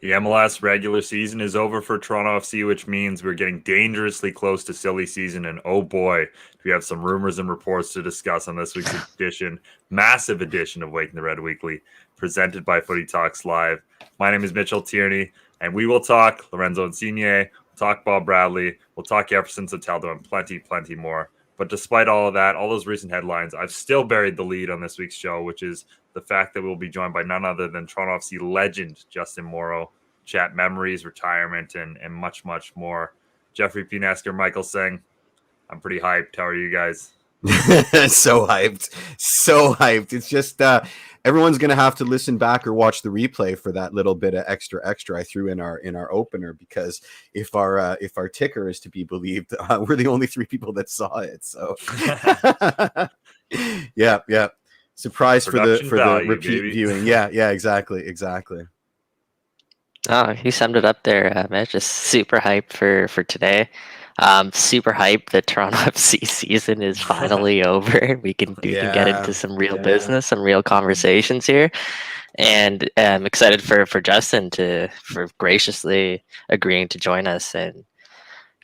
The MLS regular season is over for Toronto FC, which means we're getting dangerously close to silly season. And oh boy, we have some rumors and reports to discuss on this week's massive edition of Waking the Red Weekly, presented by Footy Talks Live. My name is Mitchell Tierney, and we will talk Lorenzo Insigne, we'll talk Bob Bradley, we'll talk Jefferson Soteldo, and plenty more. But despite all of that, all those recent headlines, I've still buried the lead on this week's show, which is the fact that we'll be joined by none other than Toronto FC legend Justin Morrow, chat memories, retirement, and much more. Jeffrey Pinesker, Michael Singh, I'm pretty hyped. How are you guys? So hyped. It's just everyone's gonna have to listen back or watch the replay for that little bit of extra I threw in our opener, because if our ticker is to be believed, we're the only three people that saw it. So yeah. Surprise for the repeat baby. Viewing. Yeah, exactly. Oh, you summed it up there, Mitch. Just super hyped for today. Super hyped that Toronto FC season is finally over. We can get into some real business, some real conversations here. And I'm excited for Justin for graciously agreeing to join us. And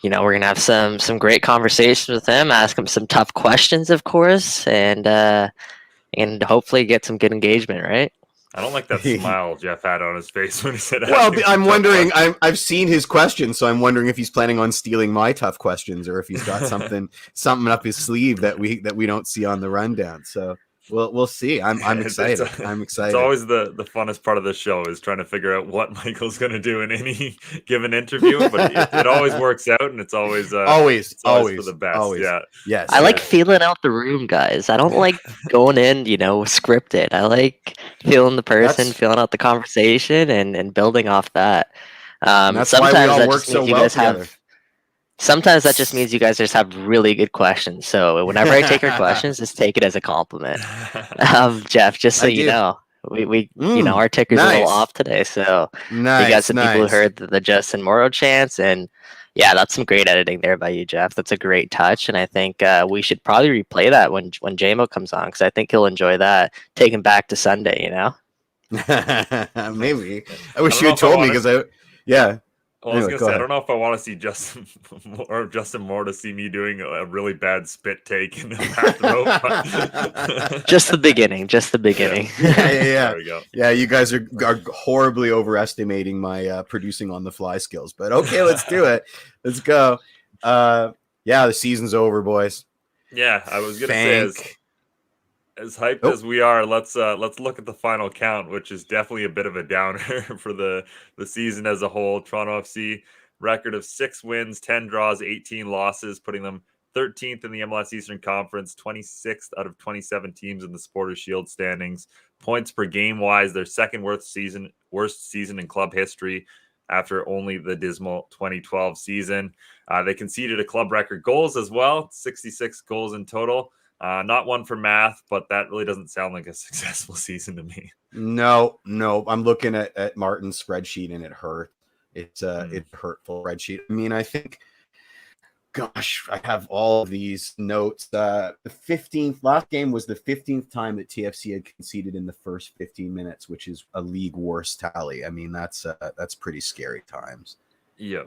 we're gonna have some great conversations with him, ask him some tough questions, of course, and hopefully get some good engagement, right? I don't like that smile Jeff had on his face when he said. Well, I'm wondering. I've seen his questions, so I'm wondering if he's planning on stealing my tough questions, or if he's got something up his sleeve that we don't see on the rundown. So we'll see. I'm excited. I'm excited. It's always the funnest part of the show is trying to figure out what Michael's going to do in any given interview, but it always works out, and it's always always for the best. Always. Yeah. Yes. I like feeling out the room, guys. I don't like going in, scripted. I like feeling the person, feeling out the conversation, and building off that. That's why we all work so well together. Sometimes that just means you guys just have really good questions. So whenever I take your questions, just take it as a compliment. Jeff, just so you know, we our ticker's a little off today. So you got some people who heard the Justin Morrow chants, and yeah, that's some great editing there by you, Jeff. That's a great touch, and I think we should probably replay that when JMO comes on, because I think he'll enjoy that. Take him back to Sunday, Maybe. I wish you had told me, because Well, I was going to say, I don't know if I want to see Justin Moore to see me doing a really bad spit take in the back row. Just the beginning. Yeah. There we go. Yeah, you guys are horribly overestimating my producing on the fly skills. But okay, let's do it. Let's go. The season's over, boys. Yeah, I was going to say, as hyped as we are, let's look at the final count, which is definitely a bit of a downer for the season as a whole. Toronto FC record of 6 wins, 10 draws, 18 losses, putting them 13th in the MLS Eastern Conference, 26th out of 27 teams in the Supporters Shield standings. Points per game wise, their second worst season in club history, after only the dismal 2012 season. They conceded a club record goals as well, 66 goals in total. Not one for math, but that really doesn't sound like a successful season to me. No. I'm looking at Martin's spreadsheet, and it hurt. It's a hurtful spreadsheet. I mean, I think, gosh, I have all of these notes. The 15th last game was the 15th time that TFC had conceded in the first 15 minutes, which is a league worst tally. I mean, that's pretty scary times. Yeah.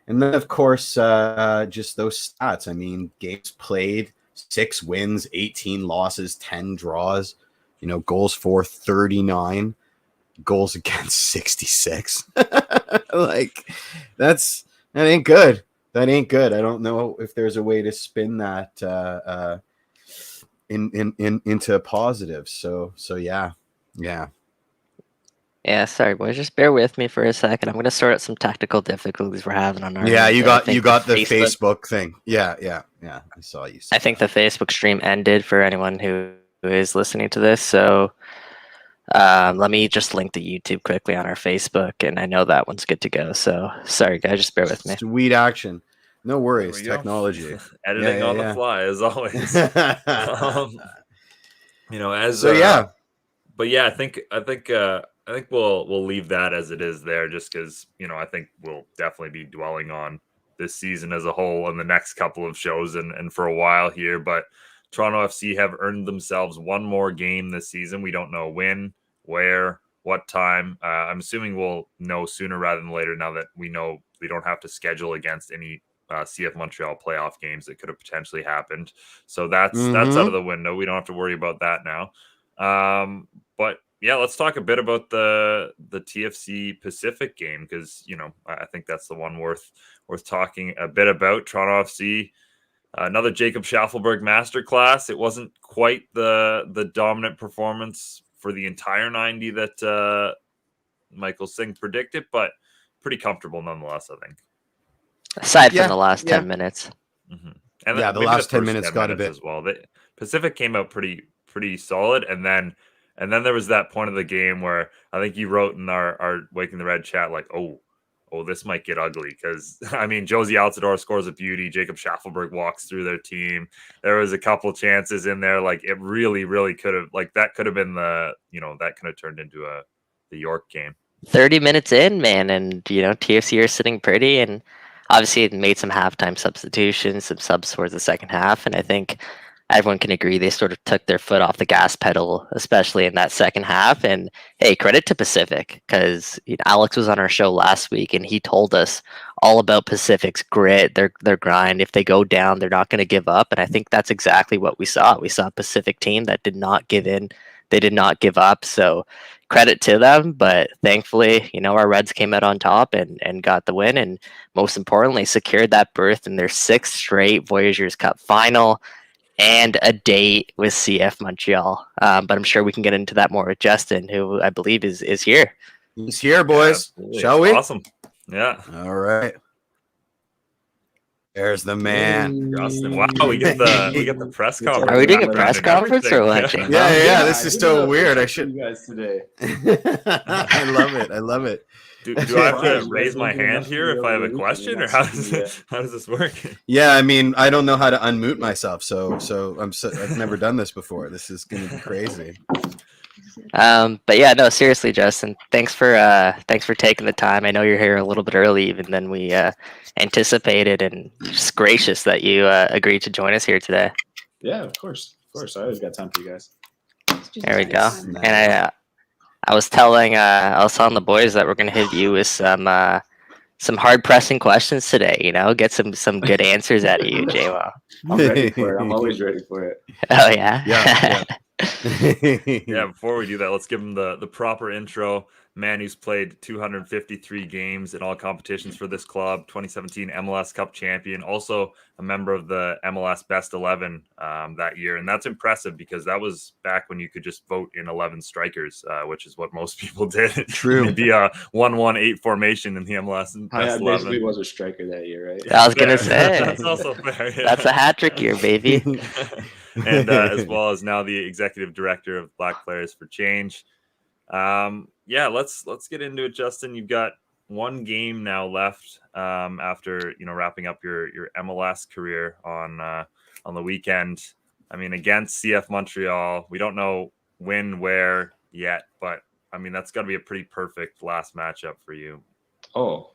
And then, of course, just those stats. I mean, games played, 6 wins, 18 losses, 10 draws. Goals for 39, goals against 66. Like, that ain't good. That ain't good. I don't know if there's a way to spin that into a positive. So yeah. Yeah, sorry, boys. Just bear with me for a second. I'm going to sort out some technical difficulties we're having on our. Yeah, you got the Facebook thing. Yeah. I saw you. I think the Facebook stream ended for anyone who is listening to this. So let me just link the YouTube quickly on our Facebook, and I know that one's good to go. So sorry, guys. Just bear with me. Sweet action. No worries. Technology. Editing on the fly, as always. But yeah, I think we'll leave that as it is there, just because I think we'll definitely be dwelling on this season as a whole in the next couple of shows and for a while here. But Toronto FC have earned themselves one more game this season. We don't know when, where, what time. I'm assuming we'll know sooner rather than later now that we know we don't have to schedule against any CF Montreal playoff games that could have potentially happened. So that's out of the window. We don't have to worry about that now. But yeah, let's talk a bit about the TFC Pacific game, because I think that's the one worth talking a bit about. Toronto FC, another Jacob Schaffelberg masterclass. It wasn't quite the dominant performance for the entire 90 that Michael Singh predicted, but pretty comfortable nonetheless, I think. Aside from the last 10 minutes. Mm-hmm. And the last 10 minutes got a bit as well. The Pacific came out pretty solid, and then there was that point of the game where I think you wrote in our Waking the Red chat, like, oh, this might get ugly, because I mean, Josie Altidore scores a beauty. Jacob Schaffelberg walks through their team. There was a couple chances in there, like it really could have, like that could have been that could have turned into the York game. 30 minutes in, man, and TFC are sitting pretty, and obviously it made some halftime substitutions, some subs towards the second half, and I think everyone can agree they sort of took their foot off the gas pedal, especially in that second half. And hey, credit to Pacific, because Alex was on our show last week and he told us all about Pacific's grit, their grind. If they go down, they're not going to give up, and I think that's exactly what we saw. We saw a Pacific team that did not give in. They did not give up, so credit to them. But thankfully, our Reds came out on top and got the win, and most importantly, secured that berth in their 6th straight Voyageurs Cup final and a date with CF Montreal. But I'm sure we can get into that more with Justin, who I believe is here. He's here, boys. Yeah, shall we? Awesome. Yeah. All right. There's the man. Justin. Wow, we get the press conference. Are we doing a press conference or what? Yeah. This is so weird. I should. You guys today. I love it. Do I have to raise my hand here if I have a question, or how does this work? Yeah, I mean, I don't know how to unmute myself, so I've never done this before. This is going to be crazy. But yeah, no, seriously, Justin, thanks for taking the time. I know you're here a little bit early even than we anticipated, and just gracious that you agreed to join us here today. Yeah, of course. I always got time for you guys. There we go. And I was telling the boys that we're gonna hit you with some hard pressing questions today. Get some good answers out of you, JWoww. I'm ready for it. I'm always ready for it. Oh yeah. Yeah. Yeah, before we do that, let's give him the proper intro. Man who's played 253 games in all competitions for this club, 2017 MLS Cup champion, also a member of the MLS Best 11 that year. And that's impressive, because that was back when you could just vote in 11 strikers, which is what most people did. True. It'd be a 1-1-8 formation in the MLS Best 11. Basically was a striker that year, right? I was going to say. That's also fair. Yeah. That's a hat trick year, baby. And as well as now the executive director of Black Players for Change. Yeah, let's get into it, Justin. You've got one game now left after wrapping up your MLS career on the weekend. I mean, against CF Montreal. We don't know when, where yet, but I mean, that's got to be a pretty perfect last matchup for you. Oh,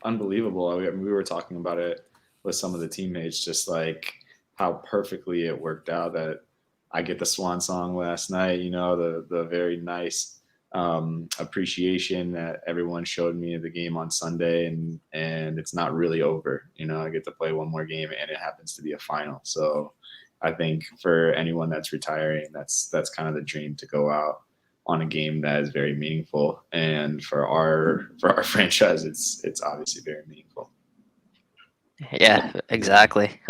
unbelievable. I mean, we were talking about it with some of the teammates, just like how perfectly it worked out that I get the swan song last night, the very nice appreciation that everyone showed me of the game on Sunday, and it's not really over. I get to play one more game, and it happens to be a final. So I think for anyone that's retiring, that's kind of the dream, to go out on a game that is very meaningful. And for our franchise, it's obviously very meaningful. Yeah, exactly.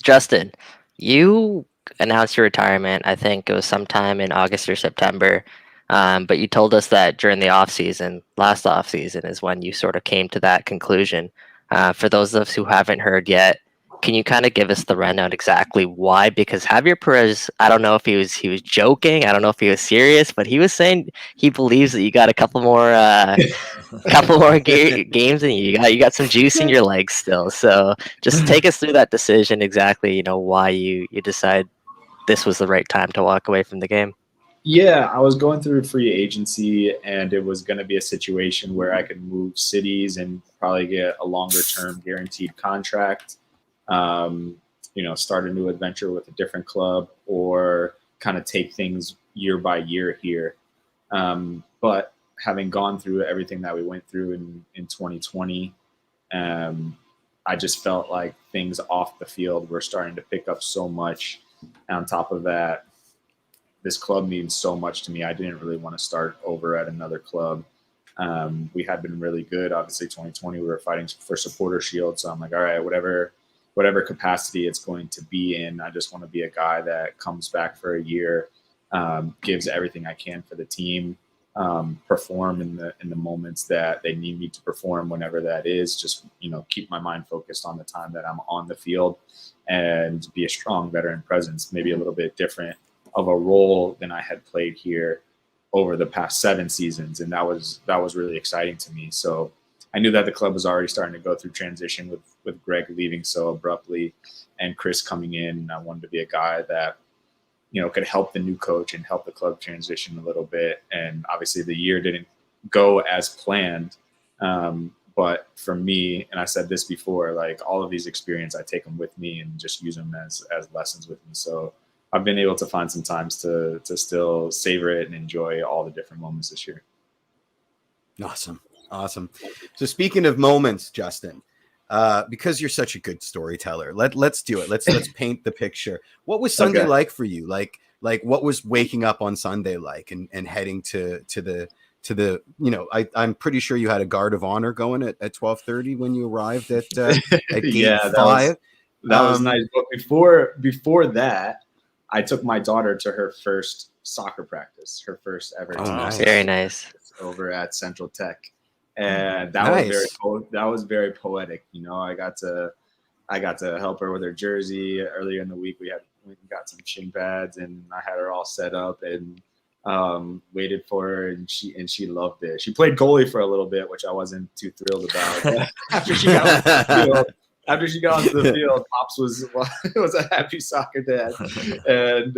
Justin, you announced your retirement, I think it was sometime in August or September. But you told us that during the last off season is when you sort of came to that conclusion. For those of us who haven't heard yet, can you kind of give us the rundown exactly why? Because Javier Perez, I don't know if he was joking, I don't know if he was serious, but he was saying he believes that you got a couple more games in you. You got some juice in your legs still. So just take us through that decision exactly. Why you decide this was the right time to walk away from the game. Yeah, I was going through free agency, and it was going to be a situation where I could move cities and probably get a longer-term guaranteed contract, start a new adventure with a different club, or kind of take things year by year here. But having gone through everything that we went through in 2020, I just felt like things off the field were starting to pick up so much. And on top of that, this club means so much to me. I didn't really want to start over at another club. We had been really good. Obviously, 2020, we were fighting for supporter shield. So I'm like, all right, whatever capacity it's going to be in, I just want to be a guy that comes back for a year, gives everything I can for the team, perform in the moments that they need me to perform, whenever that is. Just, keep my mind focused on the time that I'm on the field, and be a strong veteran presence, maybe a little bit different of a role than I had played here over the past 7 seasons. And that was really exciting to me. So I knew that the club was already starting to go through transition with Greg leaving so abruptly and Chris coming in. I wanted to be a guy that, could help the new coach and help the club transition a little bit. And obviously the year didn't go as planned. But for me, and I said this before, like, all of these experiences, I take them with me and just use them as lessons with me. So I've been able to find some times to still savor it and enjoy all the different moments this year. Awesome. So speaking of moments, Justin, because you're such a good storyteller, let's do it. Let's paint the picture. What was Sunday like for you? Like what was waking up on Sunday like, and heading to the I'm pretty sure you had a guard of honor going at 12:30 when you arrived at gate 5. That was nice. But before that, I took my daughter to her first soccer practice, her first ever. Nice. Very nice. Over at Central Tech, and that was very poetic. I got to help her with her jersey earlier in the week. We got some shin pads, and I had her all set up and waited for her, and she loved it. She played goalie for a little bit, which I wasn't too thrilled about. But after she got onto the field, Pops was a happy soccer dad, and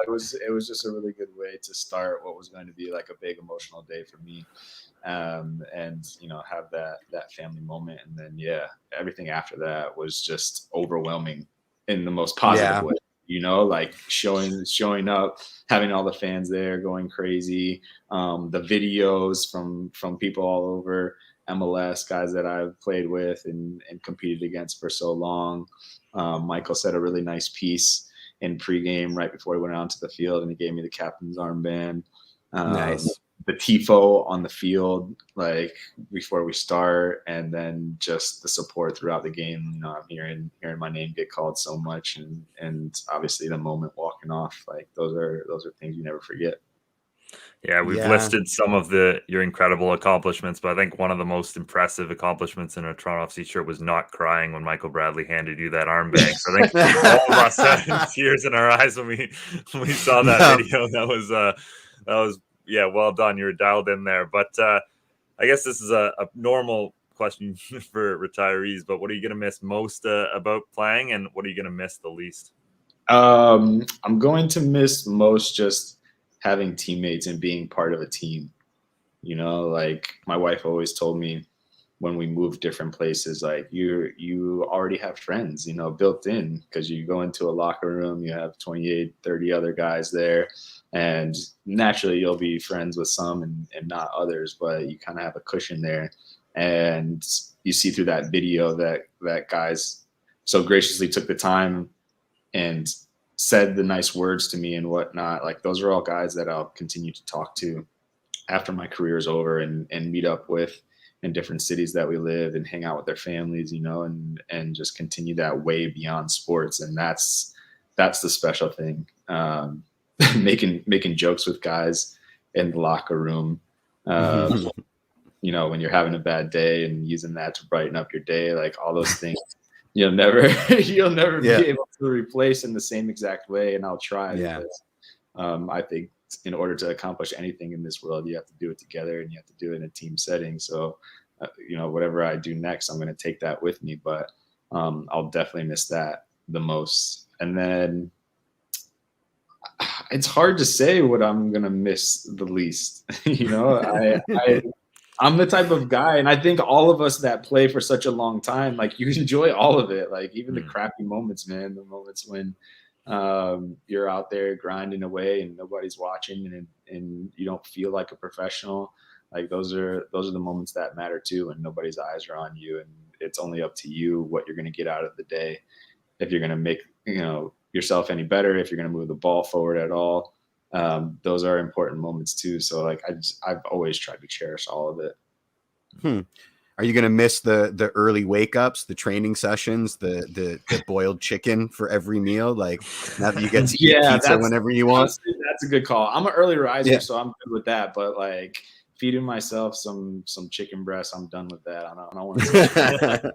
it was just a really good way to start what was going to be like a big emotional day for me, and have that family moment. And then everything after that was just overwhelming in the most positive way. Like showing up, having all the fans there going crazy, the videos from people all over MLS, guys that I've played with and competed against for so long. Michael said a really nice piece in pregame right before he went out to the field, and he gave me the captain's armband. Nice. The tifo on the field, like before we start, and then just the support throughout the game. I'm hearing my name get called so much, and obviously the moment walking off, like those are things you never forget. Yeah, we've listed some of your incredible accomplishments, but I think one of the most impressive accomplishments in a Toronto FC shirt was not crying when Michael Bradley handed you that armband. So I think all of us had tears in our eyes when we saw that video. That was well done. You were dialed in there. But I guess this is a normal question for retirees. But what are you going to miss most about playing, and what are you going to miss the least? I'm going to miss most just having teammates and being part of a team. Like my wife always told me when we moved different places, like you already have friends, built in, because you go into a locker room, you have 28, 30 other guys there, and naturally you'll be friends with some and not others, but you kind of have a cushion there. And you see through that video that guys so graciously took the time and said the nice words to me and whatnot. Like those are all guys that I'll continue to talk to after my career is over, and meet up with in different cities that we live, and hang out with their families, and just continue that way beyond sports. And that's the special thing. Making jokes with guys in the locker room, when you're having a bad day, and using that to brighten up your day, like all those things. You'll never be able to replace in the same exact way, and I'll try. Because, I think in order to accomplish anything in this world, you have to do it together, and you have to do it in a team setting. So, whatever I do next, I'm going to take that with me. But I'll definitely miss that the most. And then it's hard to say what I'm going to miss the least. I'm the type of guy, and I think all of us that play for such a long time, like you enjoy all of it, like even the crappy moments, man, the moments when you're out there grinding away and nobody's watching, and you don't feel like a professional. Like those are the moments that matter too, and nobody's eyes are on you, and it's only up to you what you're going to get out of the day. If you're going to make yourself any better, if you're going to move the ball forward at all, those are important moments too. So like I've always tried to cherish all of it. Are you going to miss the early wake ups, the training sessions, the boiled chicken for every meal? Like now that you get to eat pizza whenever you want. That's a good call. I'm an early riser, so I'm good with that. But like feeding myself some chicken breast, I'm done with that. I don't want to.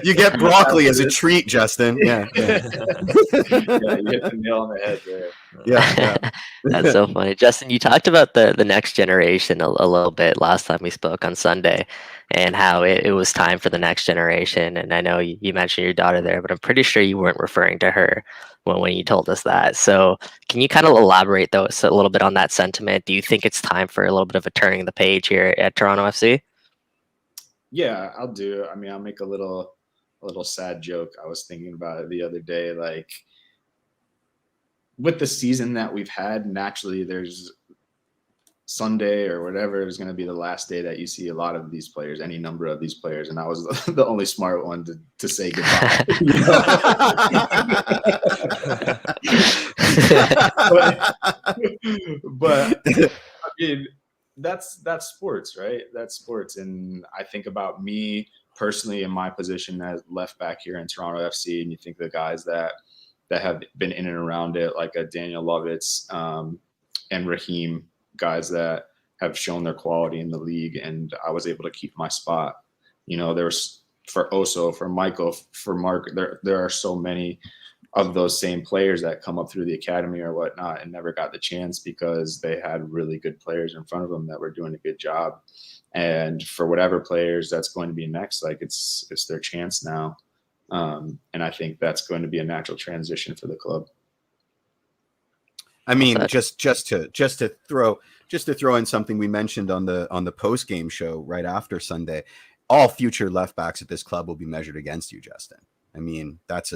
You get broccoli as a treat, Justin. Yeah, you hit the nail on the head there. Yeah. That's so funny. Justin, you talked about the next generation a little bit last time we spoke on Sunday, and how it was time for the next generation. And I know you mentioned your daughter there, but I'm pretty sure you weren't referring to her when you told us that. So can you kind of elaborate a little bit on that sentiment? Do you think it's time for a little bit of a turning the page here at Toronto FC? Yeah, I'll do. I mean, I'll make a little sad joke. I was thinking about it the other day, like with the season that we've had, naturally there's Sunday or whatever is going to be the last day that you see a lot of these players, any number of these players. And I was the only smart one to say goodbye. but I mean, that's sports, right? That's sports. And I think about me personally in my position as left back here in Toronto FC, and you think the guys that have been in and around it, like a Daniel Lovitz and Raheem, guys that have shown their quality in the league, and I was able to keep my spot. There's for Oso, for Michael, for Mark, there are so many of those same players that come up through the academy or whatnot and never got the chance because they had really good players in front of them that were doing a good job. And for whatever players that's going to be next, like it's their chance now. And I think that's going to be a natural transition for the club. I mean, just to throw in something we mentioned on the post game show right after Sunday, all future left backs at this club will be measured against you, Justin. I mean, that's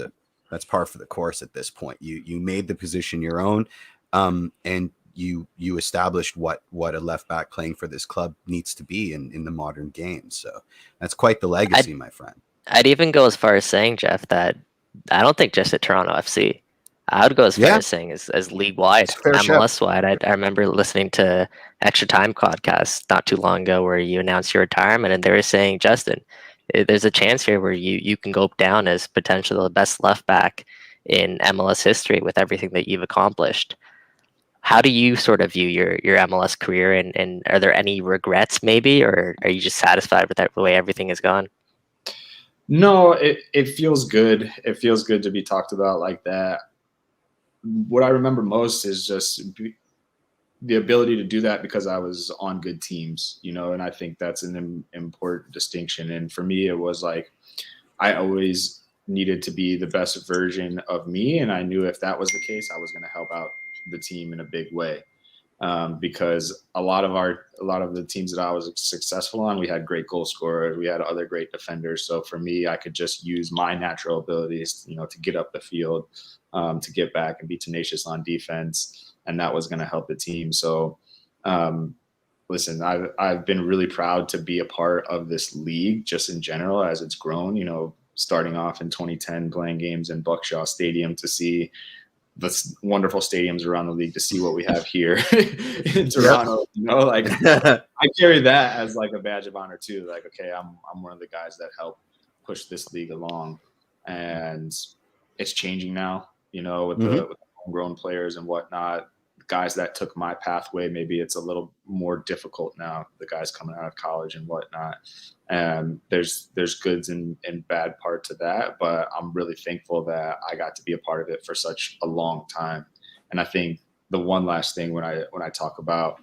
par for the course at this point. You made the position your own, and you established what a left back playing for this club needs to be in the modern game. So that's quite the legacy, my friend. I'd even go as far as saying, Jeff, that I don't think just at Toronto FC. I would go as far as saying as league-wide, MLS-wide. I remember listening to Extra Time podcast not too long ago where you announced your retirement, and they were saying, Justin, there's a chance here where you can go down as potentially the best left back in MLS history with everything that you've accomplished. How do you sort of view your MLS career, and are there any regrets maybe, or are you just satisfied with the way everything has gone? No, it feels good. It feels good to be talked about like that. What I remember most is just the ability to do that because I was on good teams, and I think that's an important distinction. And for me, it was like I always needed to be the best version of me, and I knew if that was the case, I was going to help out the team in a big way. Because a lot of the teams that I was successful on, we had great goal scorers, we had other great defenders. So for me, I could just use my natural abilities, to get up the field, to get back and be tenacious on defense, and that was going to help the team. So, listen, I've been really proud to be a part of this league just in general as it's grown. Starting off in 2010, playing games in Buckshaw Stadium, to see the wonderful stadiums around the league, to see what we have here in Toronto. I carry that as like a badge of honor too. Like, okay, I'm one of the guys that helped push this league along, and it's changing now. With the homegrown players and whatnot, guys that took my pathway, maybe it's a little more difficult now. The guys coming out of college and whatnot, and there's goods and bad part to that. But I'm really thankful that I got to be a part of it for such a long time. And I think the one last thing when I talk about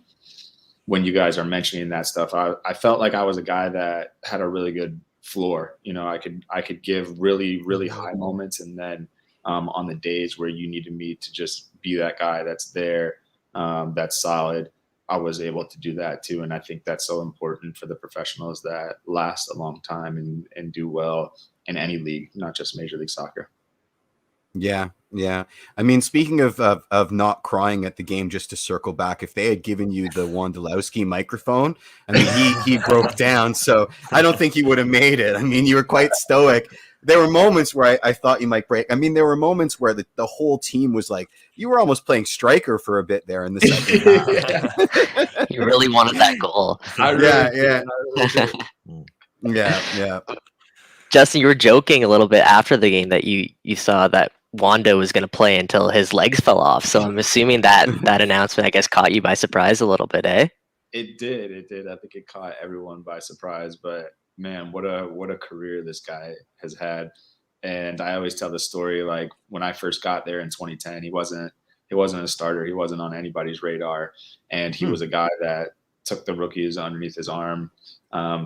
when you guys are mentioning that stuff, I felt like I was a guy that had a really good floor. I could give really, really high moments, and then on the days where you needed me to just be that guy that's there, that's solid, I was able to do that too. And I think that's so important for the professionals that last a long time and do well in any league, not just Major League Soccer. Yeah, yeah. I mean, speaking of not crying at the game, just to circle back, if they had given you the Wondolowski microphone, I mean, he broke down, so I don't think he would have made it. I mean, you were quite stoic. There were moments where I thought you might break. I mean, there were moments where the whole team was like, you were almost playing striker for a bit there in the second half. You really wanted that goal. Yeah. Justin, you were joking a little bit after the game that you saw that Wando was going to play until his legs fell off. So I'm assuming that announcement, I guess, caught you by surprise a little bit, eh? It did. I think it caught everyone by surprise. But man, what a career this guy has had. And I always tell the story, like when I first got there in 2010, he wasn't a starter. He wasn't on anybody's radar, and he was a guy that took the rookies underneath his arm.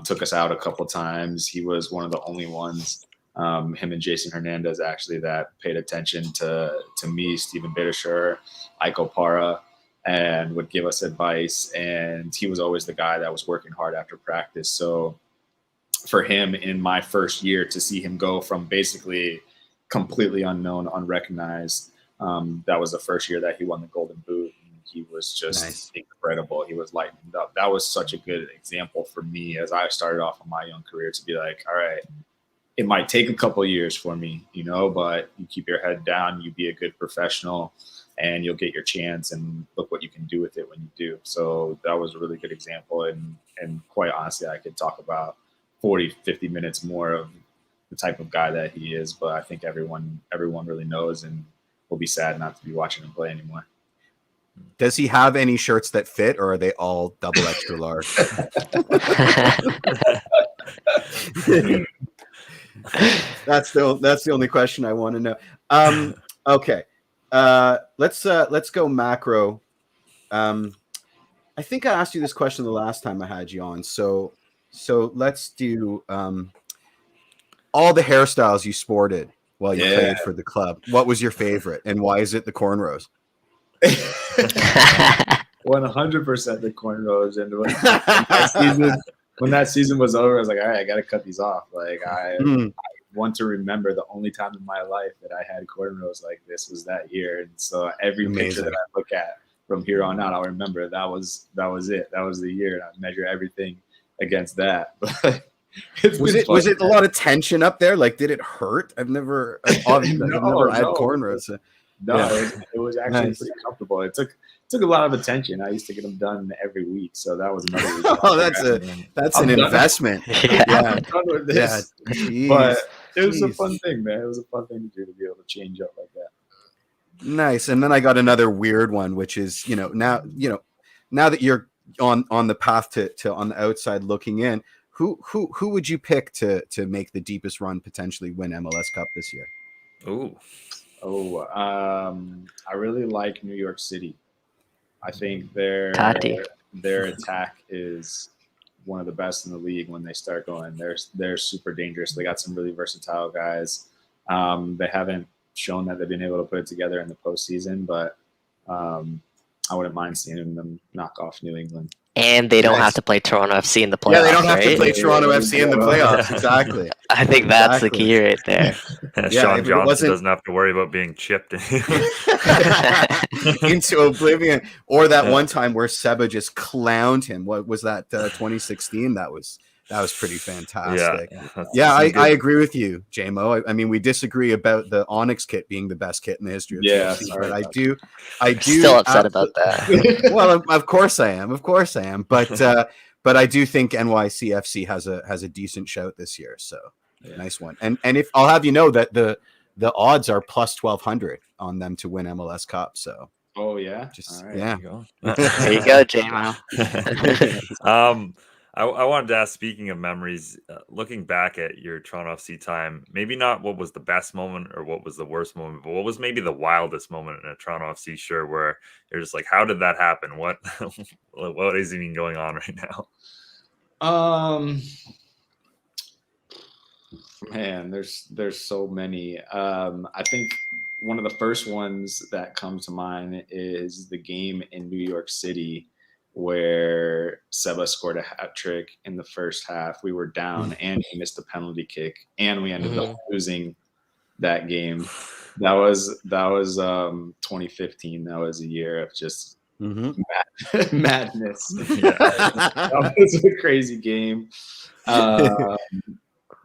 Took us out a couple times. He was one of the only ones, him and Jason Hernandez actually, that paid attention to me, Steven Bittersher, Iko Para, and would give us advice. And he was always the guy that was working hard after practice. So for him in my first year to see him go from basically completely unknown, unrecognized, that was the first year that he won the Golden Boot. He was just incredible. He was lightened up. That was such a good example for me as I started off in my young career to be like, all right, it might take a couple of years for me, but you keep your head down, you be a good professional, and you'll get your chance, and look what you can do with it when you do. So that was a really good example. And quite honestly, I could talk about 40, 50 minutes more of the type of guy that he is, but I think everyone really knows, and will be sad not to be watching him play anymore. Does he have any shirts that fit, or are they all double extra large? That's the only question I want to know. Okay, let's go macro. I think I asked you this question the last time I had you on. So let's do all the hairstyles you sported while you played for the club. What was your favorite, and why is it the cornrows? 100% the cornrows. And when that season was over, I was like, all right, I got to cut these off. Like I want to remember the only time in my life that I had cornrows like this was that year. And so every picture that I look at from here on out, I'll remember that was it. That was the year, and I measure everything against that. But was it a lot of tension up there? Like, did it hurt? I've never had cornrows. So. It was actually pretty comfortable. It took a lot of attention. I used to get them done every week, so that was another reason. That's an investment. I'm done with this. But it was a fun thing, man. It was a fun thing to do, to be able to change up like that. Nice. And then I got another weird one, which is now that you're on the path to on the outside looking in, who would you pick to make the deepest run, potentially win MLS Cup this year? I really like New York City. I think their attack is one of the best in the league when they start going. They're super dangerous. They got some really versatile guys. They haven't shown that they've been able to put it together in the postseason, but I wouldn't mind seeing them knock off New England. And they don't have to play Toronto FC in the playoffs. Yeah, they don't have to play Toronto FC in the playoffs. Exactly. I think that's the key right there. Sean Johnson doesn't have to worry about being chipped into oblivion. Or that one time where Seba just clowned him. What was that? 2016. That was pretty fantastic. I agree with you, JMO. I mean, we disagree about the Onyx kit being the best kit in the history of CFC, but I do still upset about that. Well, of course I am. But I do think NYCFC has a decent shout this year. So nice one. And if I'll have you know that the odds are plus 1,200 on them to win MLS Cup. So. Oh yeah. Just right, yeah. There you go, JMO. I wanted to ask, speaking of memories, looking back at your Toronto FC time, maybe not what was the best moment or what was the worst moment, but what was maybe the wildest moment in a Toronto FC shirt where you're just like, how did that happen? What is even going on right now? Man, there's so many. I think one of the first ones that comes to mind is the game in New York City, where Seba scored a hat trick in the first half. We were down and he missed a penalty kick, and we ended up losing that game. That was 2015. That was a year of just madness. That was a crazy game.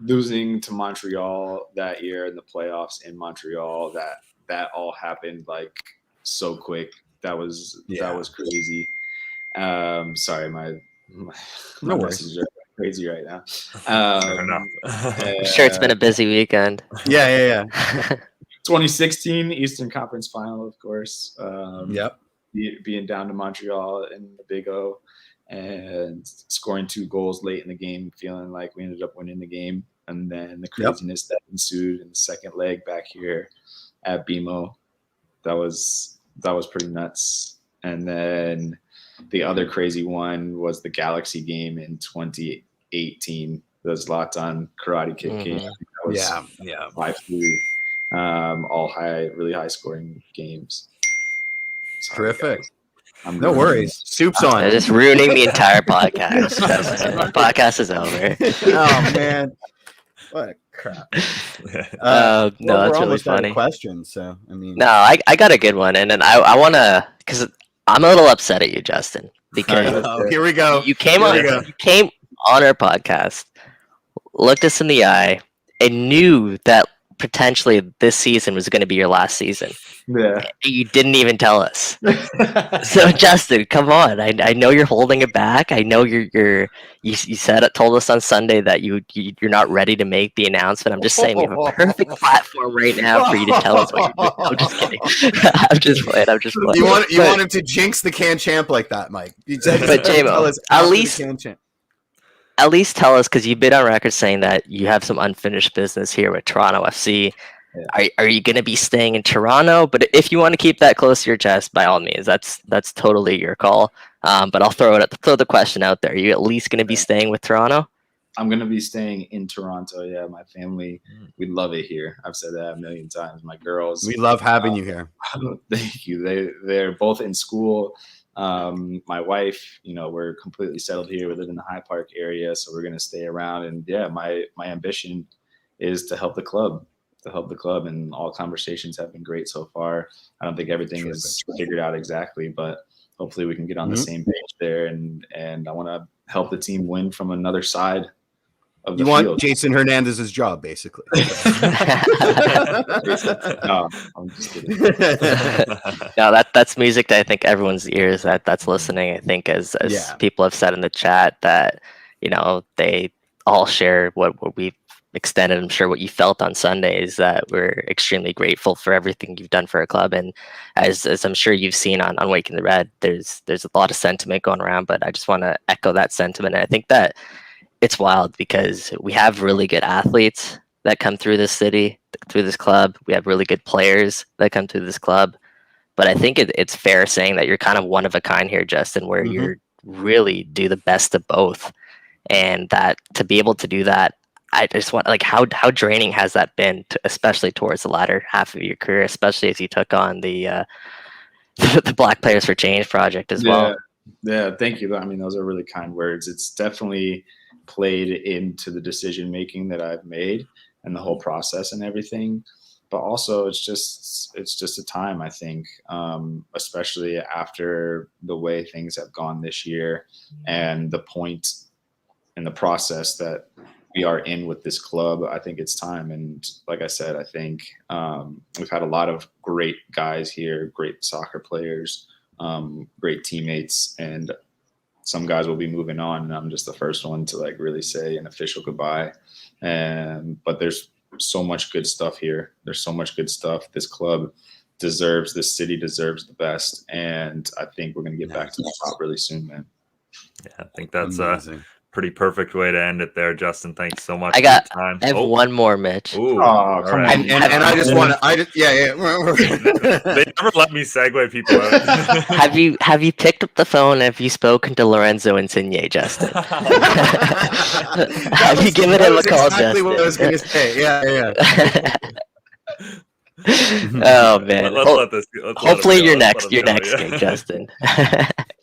Losing to Montreal that year in the playoffs in Montreal, that all happened like so quick. That was crazy. Sorry, my messages are crazy right now. I'm sure it's been a busy weekend. Yeah. 2016 Eastern Conference Final, of course. Yep. Being down to Montreal in the Big O and scoring 2 goals late in the game, feeling like we ended up winning the game. And then the craziness that ensued in the second leg back here at BMO, that was pretty nuts. And then the other crazy one was the Galaxy game in 2018. The Zlatan karate kick game. That was 5-3. All really high scoring games. Sorry, Terrific. guys. No worries. Soup's on. They're just ruining the entire podcast. The podcast is over. Oh man, what a crap. No, we're that's really almost out funny. of questions, so I mean, No, I got a good one, and then I want to, because I'm a little upset at you, Justin, because here we go. you came on our podcast, looked us in the eye, and knew that potentially this season was going to be your last season. Yeah. You didn't even tell us. So Justin, come on. I know you're holding it back. I know you told us on Sunday that you're not ready to make the announcement. I'm just saying we have a perfect platform right now for you to tell us what you're doing. I'm just kidding. I'm just playing. You want him to jinx the can champ like that, Mike. But J-Mo, at least tell us, because you've been on record saying that you have some unfinished business here with Toronto FC. Yeah. Are you going to be staying in Toronto? But if you want to keep that close to your chest, by all means, that's totally your call. But I'll throw the question out there. Are you at least going to be staying with Toronto? I'm going to be staying in Toronto. Yeah, my family, we love it here. I've said that a million times. My girls, we love having you here. Thank you. They're both in school. My wife, we're completely settled here. We live in the High Park area, so we're going to stay around. And yeah, my ambition is to help the club. And all conversations have been great so far. I don't think everything is figured out exactly, but hopefully we can get on the same page there. And I want to help the team win from another side of the field. You want Jason Hernandez's job, basically. No, I'm just kidding. No, that's music that I think everyone's ears that's listening. I think as people have said in the chat that they all share what we extended. I'm sure what you felt on Sunday is that we're extremely grateful for everything you've done for our club, and as I'm sure you've seen on Waking the Red, there's a lot of sentiment going around, but I just want to echo that sentiment. And I think that it's wild because we have really good athletes that come through this city, through this club. We have really good players that come through this club, but I think it's fair saying that you're kind of one of a kind here, Justin, where you really do the best of both, and that to be able to do that, I just want, how draining has that been, especially towards the latter half of your career, especially as you took on the Black Players for Change project as well. Yeah, thank you. I mean, those are really kind words. It's definitely played into the decision making that I've made and the whole process and everything. But also, it's just a time, I think, especially after the way things have gone this year and the point in the process that we are in with this club. I think it's time. And like I said, I think we've had a lot of great guys here, great soccer players, great teammates, and some guys will be moving on. And I'm just the first one to really say an official goodbye. But there's so much good stuff here. There's so much good stuff. This club deserves, this city deserves the best. And I think we're going to get back to the top really soon, man. Yeah, I think that's amazing. Pretty perfect way to end it there, Justin. Thanks so much. I have one more, Mitch. Ooh, come on. And I just want to. They never let me segue people out. Have you picked up the phone? And have you spoken to Lorenzo Insigne, Justin? Have you given him a call, exactly Justin? What I was going to say. Yeah. Oh man. Let's let this. Let's let Hopefully him go. you're Let's let next. You're him go, next yeah. week, Justin.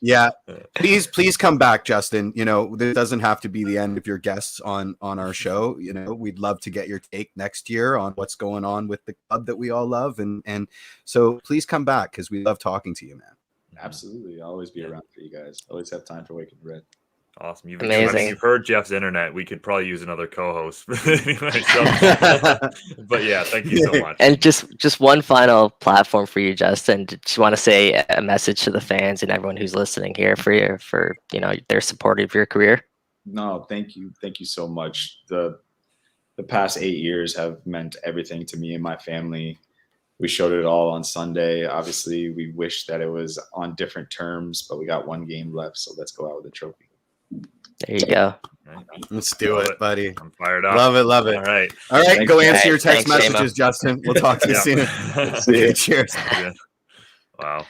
Yeah, please come back, Justin. You know, this doesn't have to be the end of your guests on our show. You know, we'd love to get your take next year on what's going on with the club that we all love, and so please come back because we love talking to you, man. Absolutely. I'll always be around for you guys. Always have time for Waking Red. Awesome. I Amazing. mean, you've heard Jeff's internet. We could probably use another co-host. Anyway, but yeah, thank you so much. And just one final platform for you, Justin. Just want to say a message to the fans and everyone who's listening here for their support of your career. No, thank you. Thank you so much. The past 8 years have meant everything to me and my family. We showed it all on Sunday. Obviously, we wish that it was on different terms, but we got one game left, so let's go out with a trophy. There you go. Let's do it, buddy. I'm fired up. Love it. All right. Go you. answer your text Thanks, messages, Justin. We'll talk to you soon. See you. Cheers. Wow,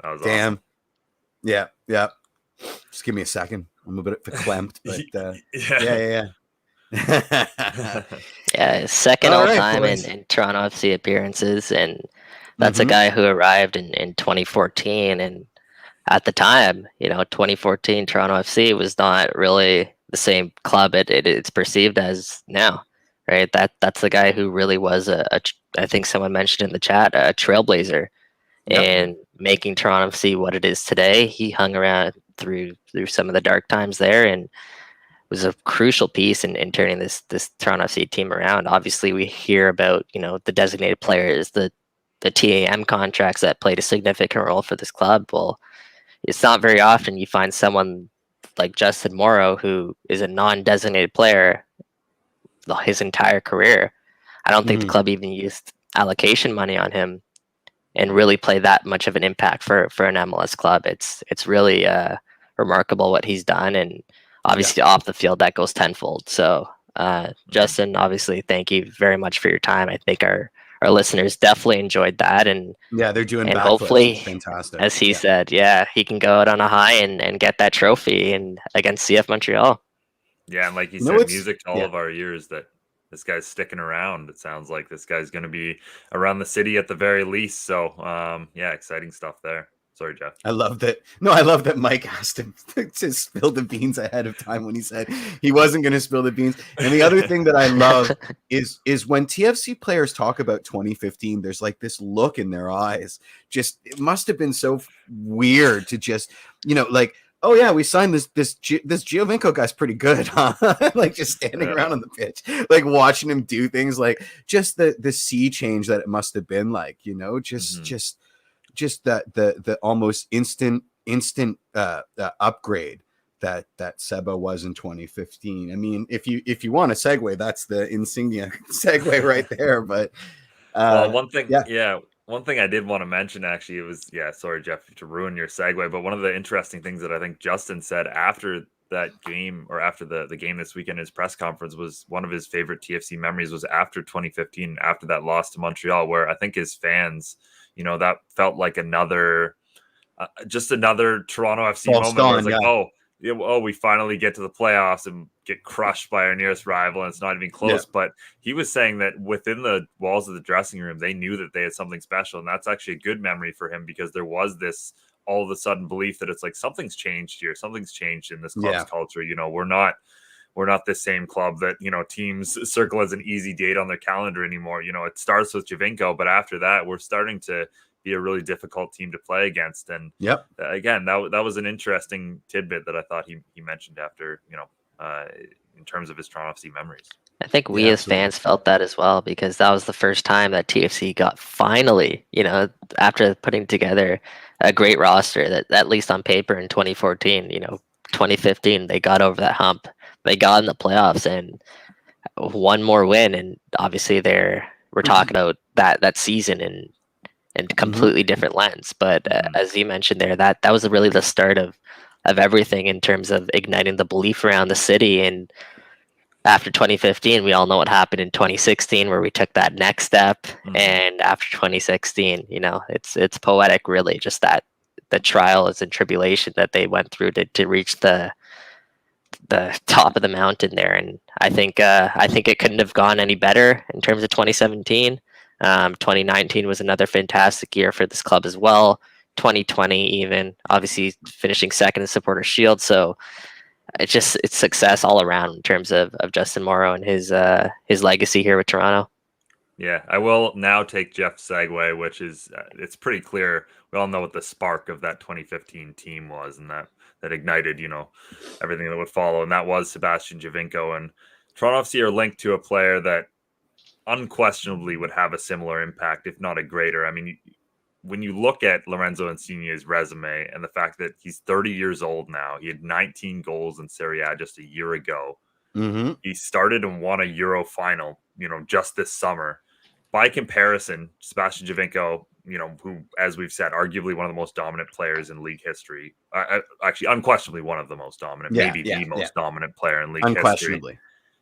that was Damn. Awesome. Yeah. Just give me a second. I'm a bit verklempt, but yeah. Yeah, second All all right, time boys. in Toronto FC appearances, and that's a guy who arrived in 2014. And at the time, 2014 Toronto FC was not really the same club it's perceived as now, right? That's the guy who really was I think someone mentioned in the chat, a trailblazer in making Toronto FC what it is today. He hung around through some of the dark times there, and was a crucial piece in turning this Toronto FC team around. Obviously, we hear about the designated players, the TAM contracts that played a significant role for this club. Well, it's not very often you find someone like Justin Morrow, who is a non-designated player his entire career. I don't think the club even used allocation money on him and really play that much of an impact for an MLS club. It's really remarkable what he's done, and obviously off the field that goes tenfold. So Justin, obviously, thank you very much for your time. I think our listeners definitely enjoyed that, and they're doing and backflips. hopefully, It's fantastic. as he said, he can go out on a high and get that trophy and against CF Montreal. Yeah, and like you said, music to all of our ears that this guy's sticking around. It sounds like this guy's going to be around the city at the very least. So, exciting stuff there. Sorry, Jeff. I love that. No, I love that Mike asked him to spill the beans ahead of time when he said he wasn't going to spill the beans. And the other thing that I love is when TFC players talk about 2015, there's like this look in their eyes. Just, it must have been so weird to just, like, oh yeah, we signed this Giovinco guy's pretty good, huh? Like just standing around on the pitch, like watching him do things, like just the sea change that it must have been like, just that the almost instant upgrade that Seba was in 2015. I mean, if you want a segue, that's the Insignia segue right there. But one thing I did want to mention, actually, it was, sorry, Jeff, to ruin your segue, but one of the interesting things that I think Justin said after that game, or after the game this weekend, his press conference, was one of his favorite TFC memories was after 2015, after that loss to Montreal, where I think his fans, that felt like another Toronto FC moment. Where it's like, we finally get to the playoffs and get crushed by our nearest rival, and it's not even close. But he was saying that within the walls of the dressing room, they knew that they had something special, and that's actually a good memory for him, because there was this all of a sudden belief that it's like something's changed here, something's changed in this club's culture. We're not the same club that teams circle as an easy date on their calendar anymore. It starts with Javinco, but after that, we're starting to be a really difficult team to play against. And again, that was an interesting tidbit that I thought he mentioned after, in terms of his Toronto FC memories. I think we as fans felt that as well, because that was the first time that TFC got finally, after putting together a great roster that, at least on paper in 2014, 2015, they got over that hump. They got in the playoffs and one more win. And obviously we're talking about that season in completely different lens. But as you mentioned there, that was really the start of everything in terms of igniting the belief around the city. And after 2015, we all know what happened in 2016, where we took that next step. And after 2016, it's poetic, really, just that the trials and tribulation that they went through to reach the top of the mountain there. And I think it couldn't have gone any better in terms of 2017. 2019 was another fantastic year for this club as well. 2020 even, obviously finishing second in Supporter Shield. So it's success all around in terms of Justin Morrow and his legacy here with Toronto. Yeah, I will now take Jeff's segue, which is it's pretty clear. We all know what the spark of that 2015 team was, and that ignited, everything that would follow, and that was Sebastian Javinco. And Toronto FC are linked to a player that unquestionably would have a similar impact, if not a greater. I mean, when you look at Lorenzo Insigne's resume and the fact that he's 30 years old now, he had 19 goals in Serie A just a year ago. Mm-hmm. He started and won a Euro final, just this summer. By comparison, Sebastian Javinco, who, as we've said, arguably one of the most dominant players in league history, actually unquestionably one of the most dominant, maybe the most dominant player in league unquestionably. history.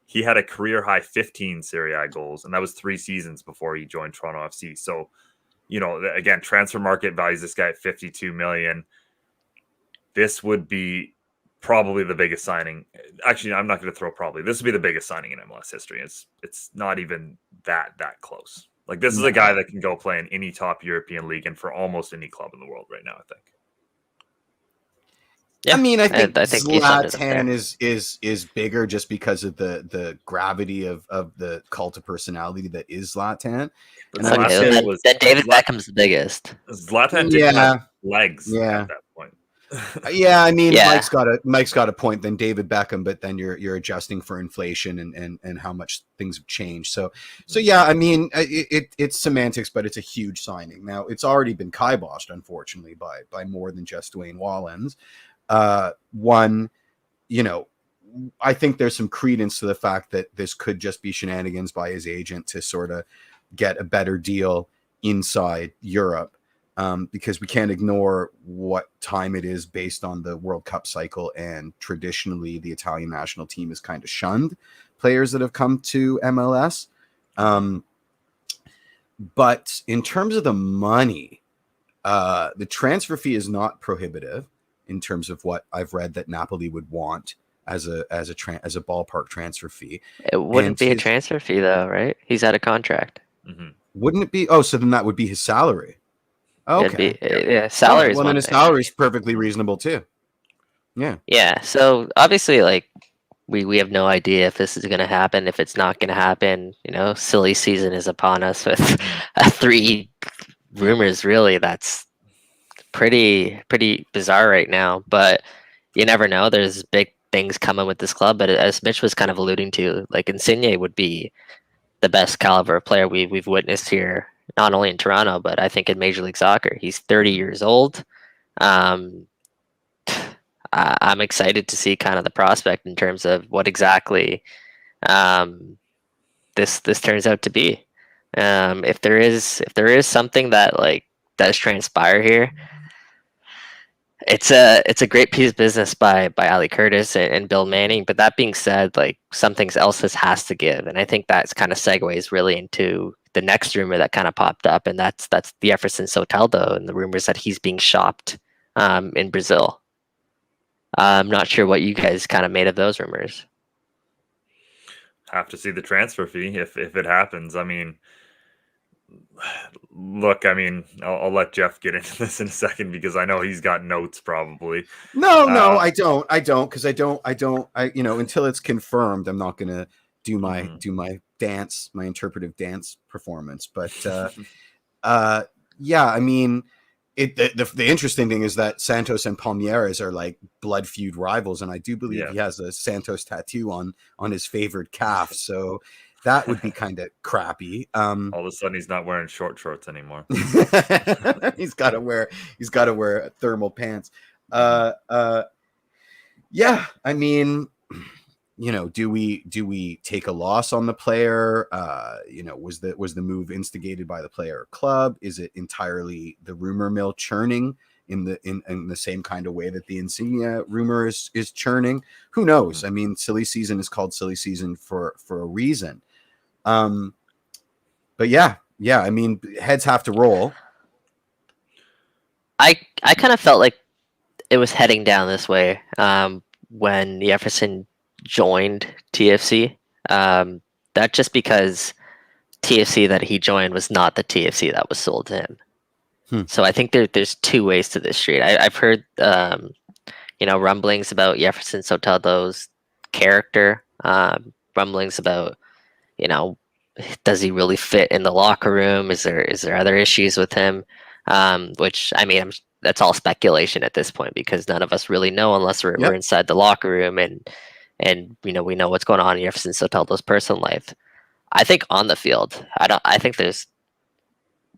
He had a career high 15 Serie A goals, and that was 3 seasons before he joined Toronto FC. So, again, transfer market values this guy at 52 million. This would be probably the biggest signing. Actually, I'm not going to throw probably. This would be the biggest signing in MLS history. It's not even that close. Like, this is a guy that can go play in any top European league and for almost any club in the world right now, I think. Yeah, I mean, I think Zlatan is bigger just because of the gravity of the cult of personality that is Zlatan. But then David Beckham's the biggest. Zlatan didn't have legs at that point. Yeah, I mean, Mike's got a point. Then David Beckham, but then you're adjusting for inflation and how much things have changed. So yeah, I mean, it's semantics, but it's a huge signing. Now it's already been kiboshed, unfortunately, by more than just Dwayne Wallens. One, I think there's some credence to the fact that this could just be shenanigans by his agent to sort of get a better deal inside Europe. Because we can't ignore what time it is based on the World Cup cycle. And traditionally, the Italian national team has kind of shunned players that have come to MLS. But in terms of the money, the transfer fee is not prohibitive in terms of what I've read that Napoli would want as a ballpark transfer fee. It wouldn't be a transfer fee though, right? He's out of contract. Mm-hmm. Wouldn't it be? Oh, so then that would be his salary. Okay. Salary. Well, then his salary is perfectly reasonable too. Yeah. Yeah. So obviously, like we have no idea if this is going to happen. If it's not going to happen, silly season is upon us with 3 rumors. Really, that's pretty bizarre right now. But you never know. There's big things coming with this club. But as Mitch was kind of alluding to, like Insigne would be the best caliber of player we've witnessed here. Not only in Toronto, but I think in Major League Soccer. He's 30 years old. I'm excited to see kind of the prospect in terms of what exactly this turns out to be. If there is something that does transpire here, it's a great piece of business by Ali Curtis and Bill Manning. But that being said, like something else has to give, and I think that's kind of segues really into the next rumor that kind of popped up, and that's the Jefferson Soteldo and the rumors that he's being shopped in Brazil. I'm not sure what you guys kind of made of those rumors. Have to see the transfer fee if it happens. I mean, look, I'll let Jeff get into this in a second because I know he's got notes probably. No, I don't because I don't until it's confirmed, I'm not gonna do my dance, my interpretive dance performance. But yeah, I mean, the interesting thing is that Santos and Palmeiras are like blood feud rivals, and I do believe he has a Santos tattoo on his favored calf, so that would be kind of crappy. All of a sudden, he's not wearing short shorts anymore. he's got to wear thermal pants. Yeah, I mean, do we take a loss on the player? Was the move instigated by the player or club? Is it entirely the rumor mill churning in the same kind of way that the Insignia rumor is churning? Who knows? I mean, silly season is called silly season for a reason. But yeah, I mean, heads have to roll. I kind of felt like it was heading down this way when Jefferson joined TFC. That just because TFC that he joined was not the TFC that was sold to him. So I think there's two ways to this street. I've heard rumblings about Jefferson Soteldo's character, rumblings about does he really fit in the locker room? Is there other issues with him? Which I mean, that's all speculation at this point because none of us really know unless we're inside the locker room and we know what's going on in Jefferson Soteldo's personal life. I think on the field, I think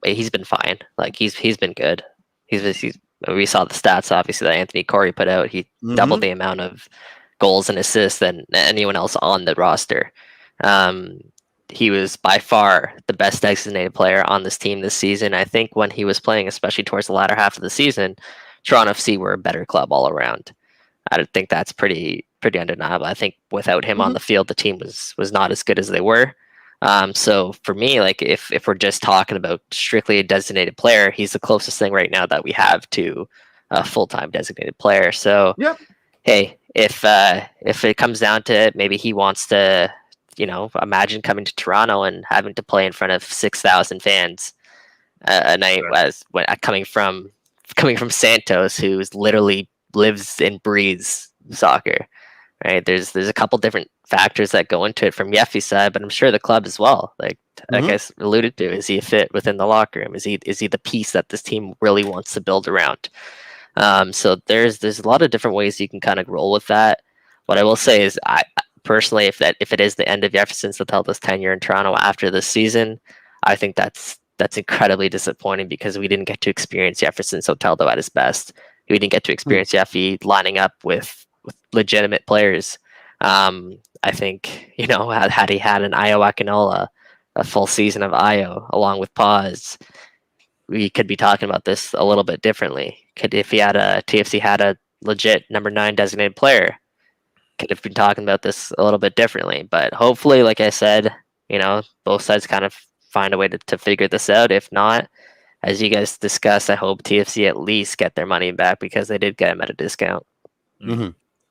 he's been fine. Like he's been good. We saw the stats obviously that Anthony Corey put out. He doubled the amount of goals and assists than anyone else on the roster. He was by far the best designated player on this team this season. I think when he was playing, especially towards the latter half of the season, Toronto FC were a better club all around. I think that's pretty undeniable. I think without him on the field, the team was not as good as they were. So for me, like if we're just talking about strictly a designated player, he's the closest thing right now that we have to a full-time designated player. So hey, if it comes down to it, maybe he wants to, imagine coming to Toronto and having to play in front of 6,000 fans a night coming from Santos, who literally lives and breathes soccer. Right? There's a couple different factors that go into it from Yeffy's side, but I'm sure the club as well. Like I alluded to, is he a fit within the locker room? Is he the piece that this team really wants to build around? So there's a lot of different ways you can kind of roll with that. What I will say is, I personally, if it is the end of Jefferson Soteldo's tenure in Toronto after this season, I think that's incredibly disappointing because we didn't get to experience Jefferson Soteldo at his best. We didn't get to experience Yeffy lining up with legitimate players. I think, had he had an Ayo Akinola, a full season of Ayo along with Paz, we could be talking about this a little bit differently. If TFC had a legit number 9 designated player, could have been talking about this a little bit differently. But hopefully, like I said, both sides kind of find a way to figure this out. If not, as you guys discussed, I hope TFC at least get their money back because they did get him at a discount.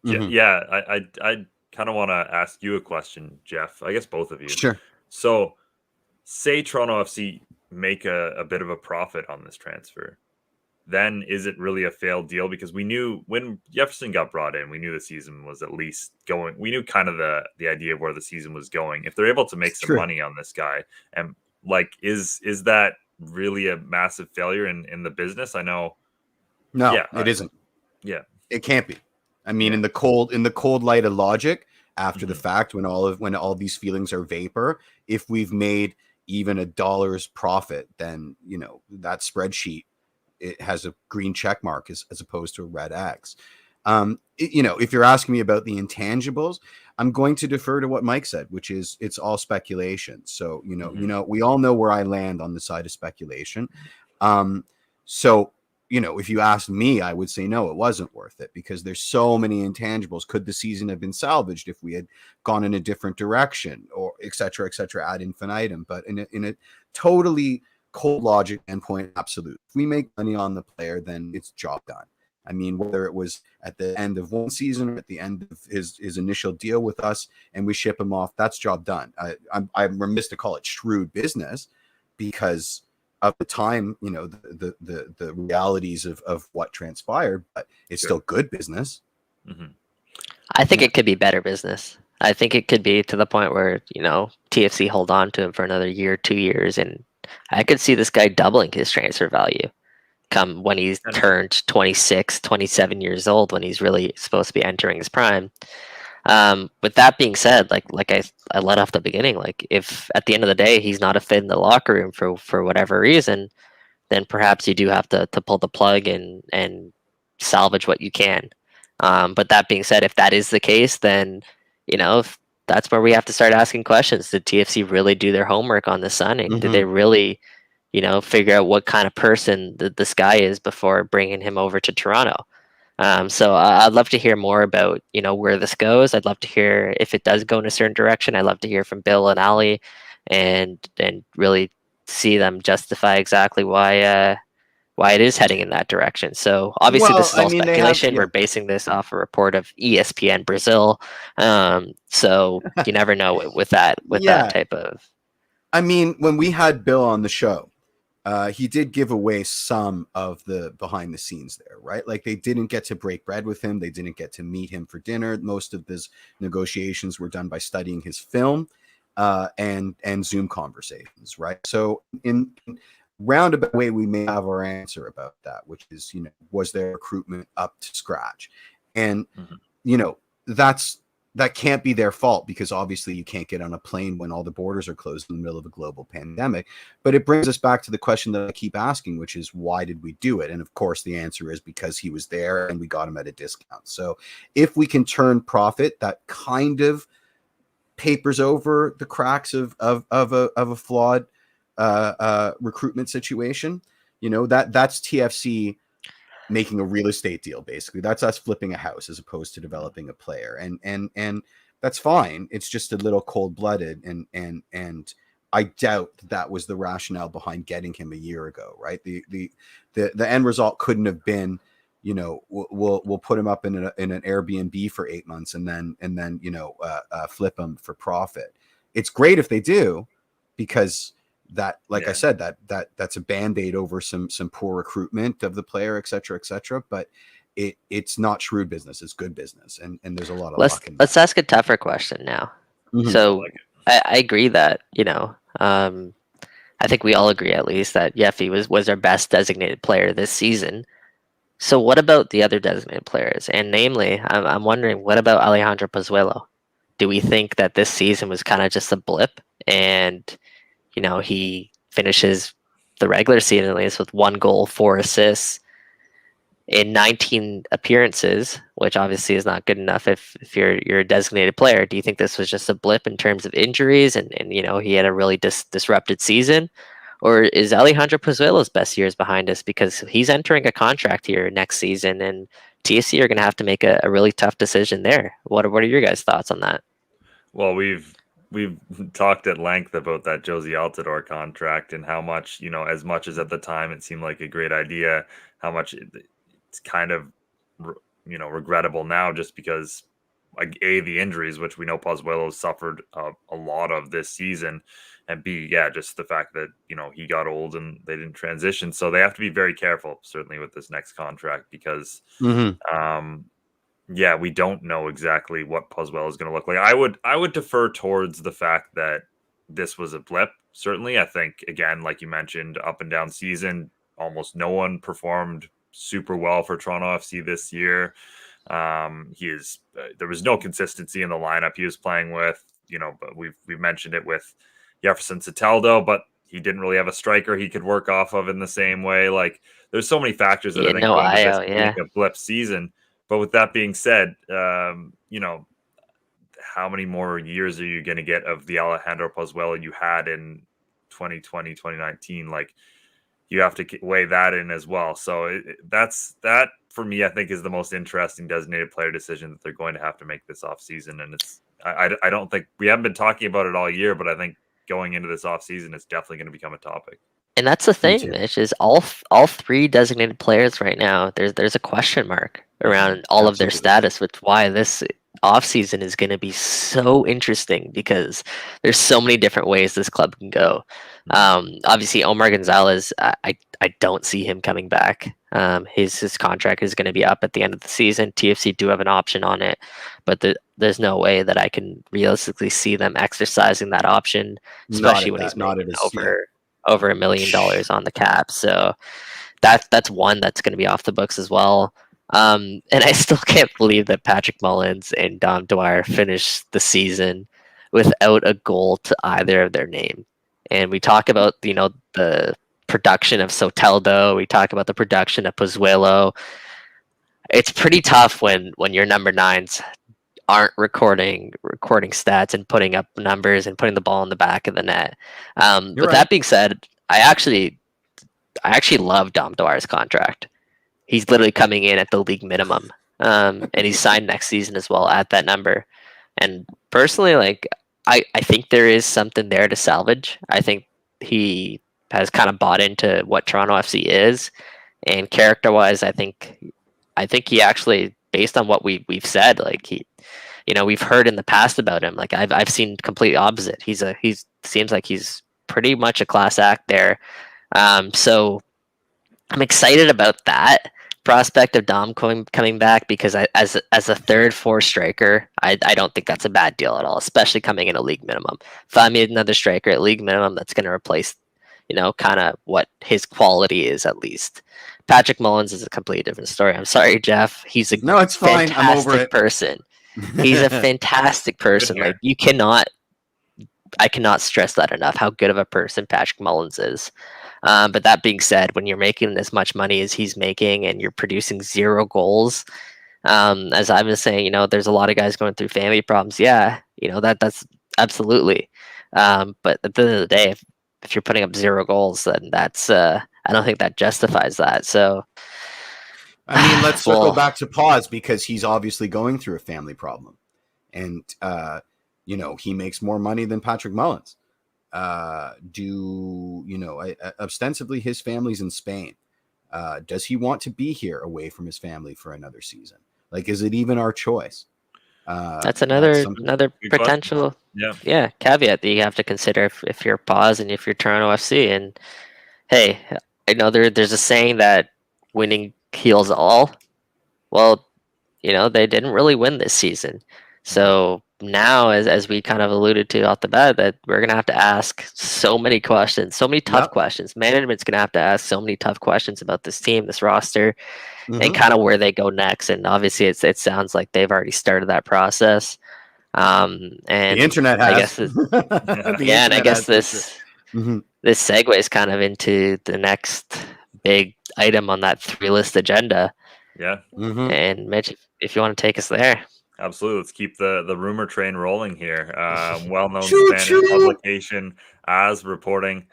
Yeah, I kind of want to ask you a question, Jeff. I guess both of you. Sure. So, say Toronto FC make a bit of a profit on this transfer, then is it really a failed deal? Because we knew when Jefferson got brought in, we knew the season was at least going. We knew kind of the idea of where the season was going. If they're able to make some money on this guy, and like, is that really a massive failure in the business? I know. No, it isn't. Yeah, it can't be. I mean, in the cold light of logic, after the fact, when all these feelings are vapor, if we've made even $1 profit, then that spreadsheet, it has a green check mark as opposed to a red X. If you're asking me about the intangibles, I'm going to defer to what Mike said, which is it's all speculation. So we all know where I land on the side of speculation. So if you ask me, I would say no, it wasn't worth it because there's so many intangibles. Could the season have been salvaged if we had gone in a different direction, or et cetera, ad infinitum? But in a totally cold logic endpoint, absolute. If we make money on the player, then it's job done. I mean, whether it was at the end of one season or at the end of his initial deal with us and we ship him off, that's job done. I'm remiss to call it shrewd business because of the time, the realities of what transpired, but it's still good business. I think it could be better business. I think it could be to the point where, TFC hold on to him for another year, 2 years, and I could see this guy doubling his transfer value come when he's turned 26, 27 years old, when he's really supposed to be entering his prime. With that being said, like I led off the beginning, like if at the end of the day he's not a fit in the locker room for whatever reason, then perhaps you do have to pull the plug and salvage what you can. But that being said, if that is the case, then that's where we have to start asking questions. Did TFC really do their homework on the signing? Did they really, figure out what kind of person this guy is before bringing him over to Toronto? So I'd love to hear more about, where this goes. I'd love to hear if it does go in a certain direction. I'd love to hear from Bill and Ali and really see them justify exactly why it is heading in that direction. So obviously this is all speculation. We're basing this off a report of ESPN Brazil. So you never know with that type of. I mean, when we had Bill on the show, he did give away some of the behind the scenes there, right? Like they didn't get to break bread with him. They didn't get to meet him for dinner. Most of his negotiations were done by studying his film and Zoom conversations, right? So in roundabout way, we may have our answer about that, which is, was their recruitment up to scratch? And, that can't be their fault because obviously you can't get on a plane when all the borders are closed in the middle of a global pandemic. But it brings us back to the question that I keep asking, which is why did we do it? And of course, the answer is because he was there and we got him at a discount. So if we can turn profit, that kind of papers over the cracks of a flawed recruitment situation. That's TFC making a real estate deal. Basically, that's us flipping a house as opposed to developing a player, and that's fine. It's just a little cold-blooded, and I doubt that was the rationale behind getting him a year ago, right? The end result couldn't have been, we'll put him up in an Airbnb for 8 months and then flip him for profit. It's great if they do, because that, like I said, that's a band-aid over some poor recruitment of the player, et cetera, but it's not shrewd business, it's good business, and there's a lot of luck in that. Let's ask a tougher question now. So I agree that I think we all agree, at least, that Yeffe was our best designated player this season. So what about the other designated players? And namely, I'm wondering, what about Alejandro Pozuelo? Do we think that this season was kind of just a blip, and he finishes the regular season at least with 1 goal, 4 assists in 19 appearances, which obviously is not good enough if you're a designated player? Do you think this was just a blip in terms of injuries and he had a really disrupted season? Or is Alejandro Pozuelo's best years behind us, because he's entering a contract here next season, and TFC are going to have to make a really tough decision there? What are your guys' thoughts on that? Well, we've talked at length about that Josie Altidore contract and how much, as much as at the time it seemed like a great idea, how much it's kind of, regrettable now, just because, like, A, the injuries, which we know Pozuelo suffered a lot of this season, and B, just the fact that, he got old and they didn't transition. So they have to be very careful, certainly with this next contract, because we don't know exactly what Pozuelo is going to look like. I would defer towards the fact that this was a blip. Certainly, I think, again, like you mentioned, up and down season, almost no one performed super well for Toronto FC this year. There was no consistency in the lineup he was playing with. But we've mentioned it with Jefferson Soteldo, but he didn't really have a striker he could work off of in the same way. Like, there's so many factors that I think go into this being a blip season. But with that being said, how many more years are you going to get of the Alejandro Pozuelo you had in 2020, 2019? Like, you have to weigh that in as well. So that for me, I think, is the most interesting designated player decision that they're going to have to make this offseason. And I don't think we haven't been talking about it all year, but I think going into this offseason, it's definitely going to become a topic. And that's the thing, Mitch, is all 3 designated players right now, there's a question mark around all of their status, which why this offseason is going to be so interesting, because there's so many different ways this club can go. Obviously, Omar Gonzalez, I don't see him coming back. His contract is going to be up at the end of the season. TFC do have an option on it, but there's no way that I can realistically see them exercising that option, especially when he's making over $1 million on the cap. So that's one that's going to be off the books as well. And I still can't believe that Patrick Mullins and Dom Dwyer finished the season without a goal to either of their name. And we talk about, the production of Soteldo. We talk about the production of Pozuelo. It's pretty tough when your number 9s aren't recording stats and putting up numbers and putting the ball in the back of the net. That being said, I actually love Dom Dwyer's contract. He's literally coming in at the league minimum, and he's signed next season as well at that number. And personally, I think there is something there to salvage. I think he has kind of bought into what Toronto FC is, and character-wise, I think he actually, based on what we've said, we've heard in the past about him. Like, I've seen completely opposite. He seems like he's pretty much a class act there. So I'm excited about that prospect of Dom coming back, because as a third four striker, I don't think that's a bad deal at all, especially coming in a league minimum. Find me another striker at league minimum that's going to replace, kind of what his quality is at least. Patrick Mullins is a completely different story. I'm sorry, Jeff. He's a No, it's fine. I'm over fantastic it. person. He's a fantastic person. Like, I cannot stress that enough, how good of a person Patrick Mullins is. But that being said, when you're making as much money as he's making and you're producing 0 goals, as I was saying, there's a lot of guys going through family problems. Yeah, that's absolutely. But at the end of the day, if you're putting up 0 goals, then that's I don't think that justifies that. So, I mean, let's circle back to pause, because he's obviously going through a family problem, and he makes more money than Patrick Mullins. Ostensibly his family's in Spain. Does he want to be here away from his family for another season? Like, is it even our choice? That's another potential caveat that you have to consider if you're Pause and if you're Toronto FC. And hey, I know there's a saying that winning heals all. Well, they didn't really win this season. So now, as we kind of alluded to off the bat, that we're going to have to ask so many questions, so many tough questions. Management's going to have to ask so many tough questions about this team, this roster, and kind of where they go next. And obviously, it sounds like they've already started that process. And the internet has. And I guess this segues kind of into the next big item on that 3-list agenda. Yeah. And Mitch, if you want to take us there. Absolutely. Let's keep the rumor train rolling here. Well-known Spanish publication as reporting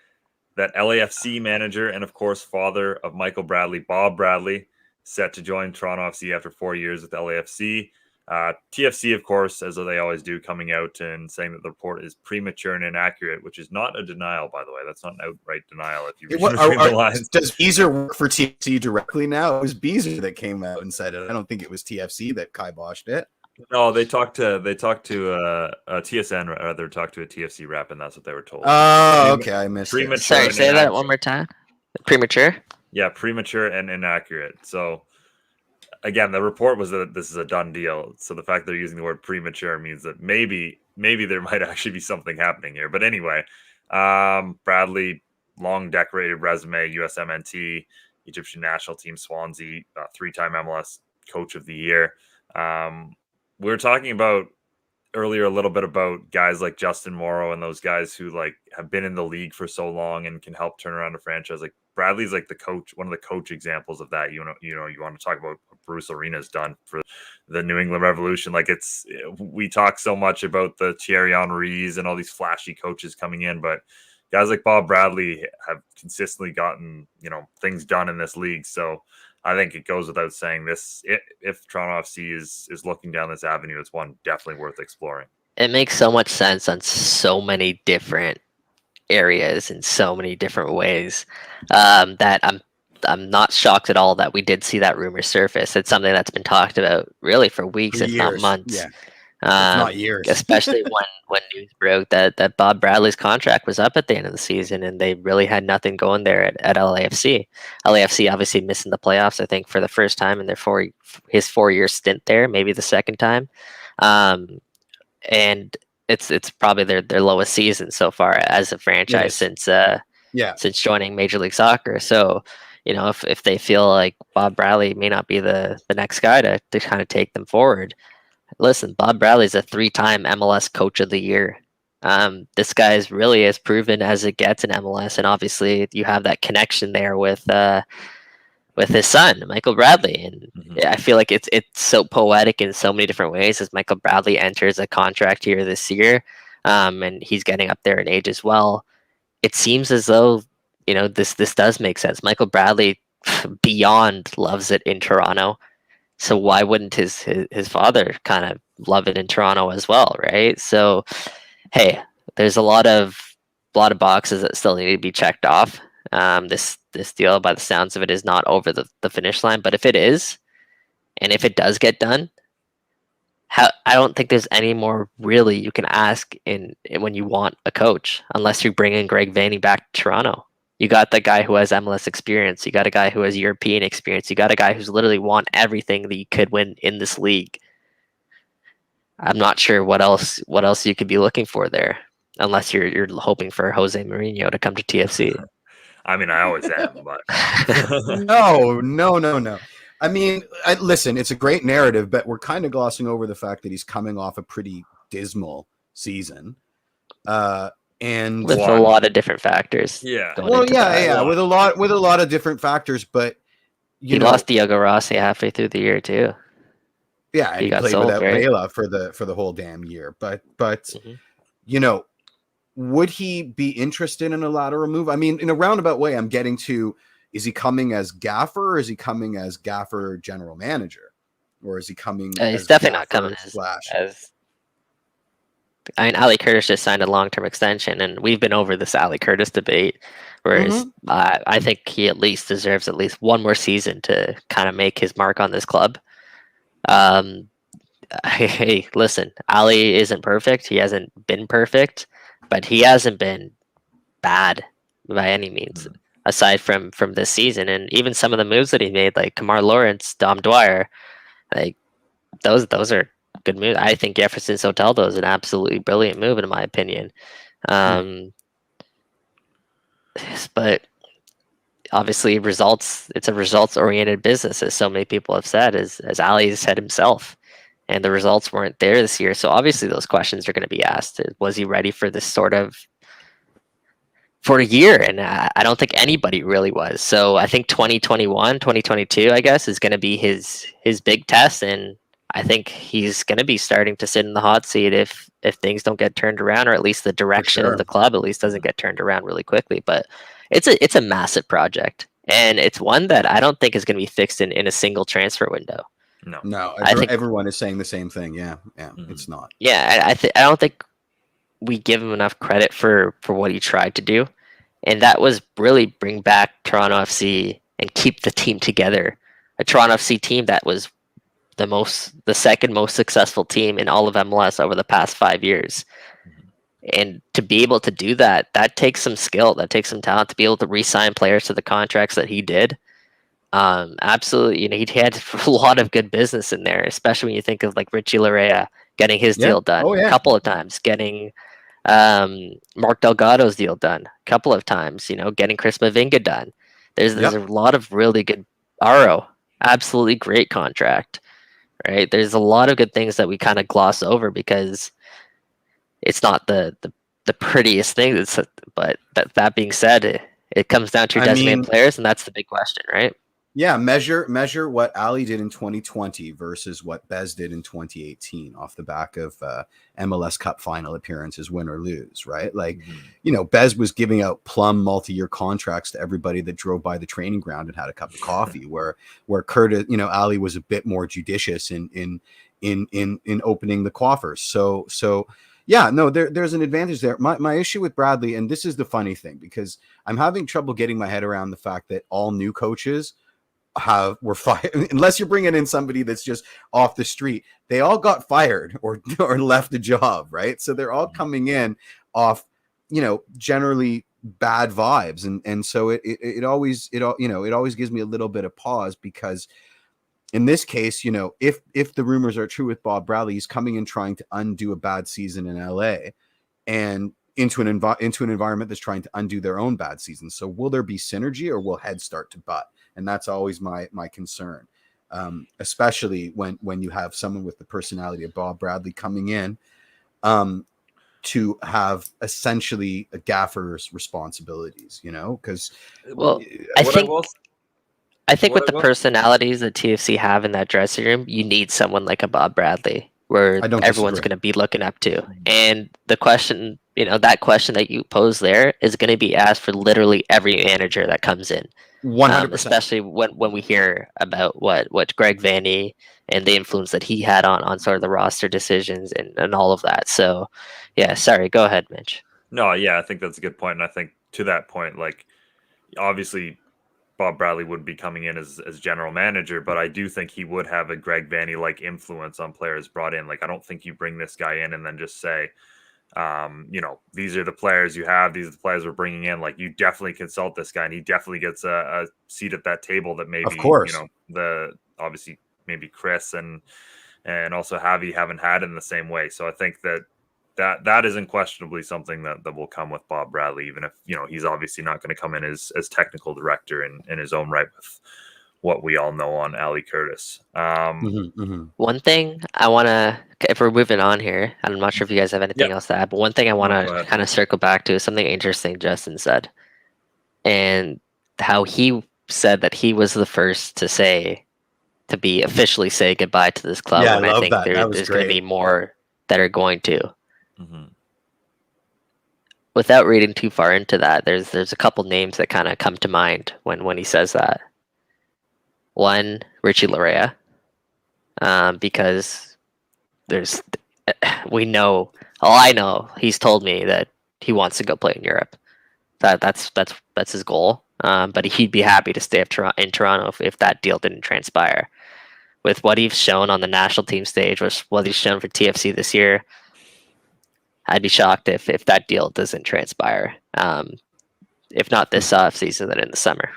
that LAFC manager and, of course, father of Michael Bradley, Bob Bradley, set to join Toronto FC after 4 years with LAFC. TFC, of course, as they always do, coming out and saying that the report is premature and inaccurate, which is not a denial, by the way. That's not an outright denial. If you read the lines. Does Beezer work for TFC directly now? It was Beezer that came out and said it. I don't think it was TFC that kiboshed it. No, they talked to TSN, rather talked to a TFC rep, and that's what they were told. Oh, okay, I missed it. Sorry, say that one more time. Premature? Yeah, premature and inaccurate. So, again, the report was that this is a done deal. So the fact they're using the word premature means that maybe there might actually be something happening here. But anyway, Bradley, long decorated resume, USMNT, Egyptian national team, Swansea, 3-time MLS Coach of the Year. We were talking about earlier a little bit about guys like Justin Morrow and those guys who have been in the league for so long and can help turn around a franchise. Like Bradley's like the coach, one of the coach examples of that. You want to talk about what Bruce Arena's done for the New England Revolution. We talk so much about the Thierry Henrys and all these flashy coaches coming in, but guys like Bob Bradley have consistently gotten, things done in this league. So I think it goes without saying if Toronto FC is looking down this avenue, it's one definitely worth exploring. It makes so much sense on so many different areas in so many different ways that I'm not shocked at all that we did see that rumor surface. It's something that's been talked about really for weeks, if not months. Yeah. Not years. Especially when news broke that Bob Bradley's contract was up at the end of the season and they really had nothing going there at LAFC. LAFC obviously missing the playoffs, I think, for the first time in his 4-year stint there, maybe the second time. And it's probably their lowest season so far as a franchise since joining Major League Soccer. So, if they feel like Bob Bradley may not be the next guy to kind of take them forward. Listen, Bob Bradley's a 3-time MLS Coach of the Year. This guy is really as proven as it gets in MLS, and obviously you have that connection there with his son, Michael Bradley. And I feel like it's so poetic in so many different ways as Michael Bradley enters a contract here this year, and he's getting up there in age as well. It seems as though this does make sense. Michael Bradley beyond loves it in Toronto. So why wouldn't his father kind of love it in Toronto as well, right? So, hey, there's a lot of boxes that still need to be checked off. This deal, by the sounds of it, is not over the finish line. But if it is, and if it does get done, I don't think there's any more really you can ask when you want a coach, unless you bring in Greg Vanney back to Toronto. You got the guy who has MLS experience. You got a guy who has European experience. You got a guy who's literally won everything that you could win in this league. I'm not sure what else you could be looking for there, unless you're hoping for Jose Mourinho to come to TFC. I mean, I always am, but No. I mean, listen, it's a great narrative, but we're kind of glossing over the fact that he's coming off a pretty dismal season, and with a lot of different factors. Yeah. Well, yeah, with a lot of different factors, but he lost Diogo Rossi halfway through the year too. Yeah, and he played without Vela for the whole damn year. But you know, would he be interested in a lateral move? I mean, in a roundabout way, I'm getting to: is he coming as gaffer, or is he coming as gaffer general manager, or is he coming? He's definitely not coming as. I mean, Ali Curtis just signed a long-term extension, and we've been over this Ali Curtis debate. Whereas I think he at least deserves at least one more season to kind of make his mark on this club. Hey, listen, Ali isn't perfect. He hasn't been perfect, but he hasn't been bad by any means, aside from this season. And even some of the moves that he made, like Kamar Lawrence, Dom Dwyer, like those are good moves. I think Jefferson Soteldo is an absolutely brilliant move, in my opinion. But obviously, it's a results-oriented business, as so many people have said, as Ali has said himself. And the results weren't there this year. So obviously those questions are going to be asked. Was he ready for this for a year? And I don't think anybody really was. So I think 2021, 2022, I guess, is going to be his big test. And I think he's going to be starting to sit in the hot seat if things don't get turned around, or at least the direction of the club at least doesn't get turned around really quickly. But it's a massive project. And it's one that I don't think is going to be fixed in a single transfer window. No. I think everyone is saying the same thing. Yeah, it's not. Yeah, I don't think we give him enough credit for what he tried to do, and that was really bring back Toronto FC and keep the team together. A Toronto FC team that was the second most successful team in all of MLS over the past 5 years. And to be able to do that takes some skill, that takes some talent to be able to re-sign players to the contracts that he did. Absolutely, he had a lot of good business in there, especially when you think of like Richie Larea getting his deal done a couple of times, getting Mark Delgado's deal done a couple of times, getting Chris Mavinga done. There's a lot of really good Aro, absolutely great contract, right? There's a lot of good things that we kind of gloss over because it's not the prettiest thing. But that being said, it comes down to your designated players, and that's the big question, right? Yeah, measure what Ali did in 2020 versus what Bez did in 2018 off the back of MLS Cup final appearances, win or lose, right? Like, Bez was giving out plum multi-year contracts to everybody that drove by the training ground and had a cup of coffee, where Curtis, Ali was a bit more judicious in opening the coffers. So yeah, no, there's an advantage there. My issue with Bradley, and this is the funny thing, because I'm having trouble getting my head around the fact that all new coaches were fired, unless you're bringing in somebody that's just off the street. They all got fired or left a job, right? So they're all coming in off, generally bad vibes, and so it always gives me a little bit of pause, because in this case, if the rumors are true with Bob Bradley, he's coming in trying to undo a bad season in LA and into an environment that's trying to undo their own bad season. So will there be synergy, or will heads start to butt? And that's always my concern, especially when you have someone with the personality of Bob Bradley coming in to have essentially a gaffer's responsibilities, because I think with the personalities that TFC have in that dressing room, you need someone like a Bob Bradley, where everyone's going to be looking up to. And the question, that question that you pose there is going to be asked for literally every manager that comes in. 100%. Especially when we hear about what Greg Vanney and the influence that he had on sort of the roster decisions and all of that. So, yeah, sorry, go ahead, Mitch. No, yeah, I think that's a good point. And I think to that point, like, obviously Bob Bradley would be coming in as general manager, but I do think he would have a Greg Vanney like influence on players brought in. Like, I don't think you bring this guy in and then just say, these are the players you have, these are the players we're bringing in. Like, you definitely consult this guy, and he definitely gets a seat at that table that maybe, Of course. obviously maybe Chris and also Javi haven't had in the same way. So I think that is unquestionably something that will come with Bob Bradley, even if, he's obviously not going to come in as technical director in his own right with what we all know on Ali Curtis. One thing I want to, if we're moving on here, I'm not sure if you guys have anything else to add, but one thing I want to kind of circle back to is something interesting Justin said, and how he said that he was the first to be officially say goodbye to this club. Yeah, when I think there's going to be more that are going to. Without reading too far into that, there's a couple names that kind of come to mind when he says that. One, Richie Larea, because I know he's told me that he wants to go play in Europe. That's his goal. But he'd be happy to stay in Toronto if that deal didn't transpire. With what he's shown on the national team stage, what he's shown for TFC this year, I'd be shocked if that deal doesn't transpire. If not this off season, then in the summer.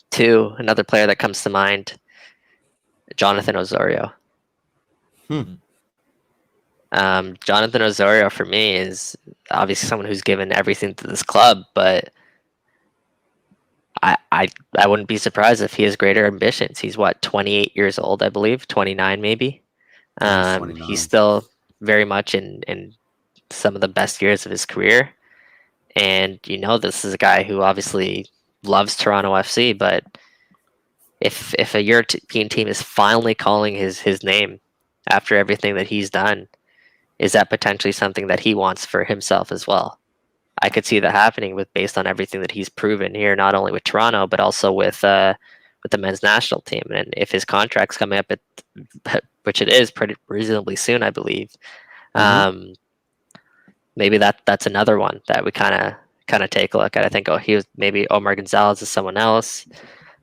Two, another player that comes to mind, Jonathan Osorio. Jonathan Osorio for me is obviously someone who's given everything to this club, but I wouldn't be surprised if he has greater ambitions. He's 28 years old, I believe, 29 maybe. He's still very much in some of the best years of his career, and this is a guy who obviously loves Toronto FC, but if a European team is finally calling his name after everything that he's done, is that potentially something that he wants for himself as well? I could see that happening based on everything that he's proven here, not only with Toronto but also with the men's national team. And if his contract's coming up which it is pretty reasonably soon, I believe, maybe that's another one that we kind of take a look at. I think maybe Omar Gonzalez is someone else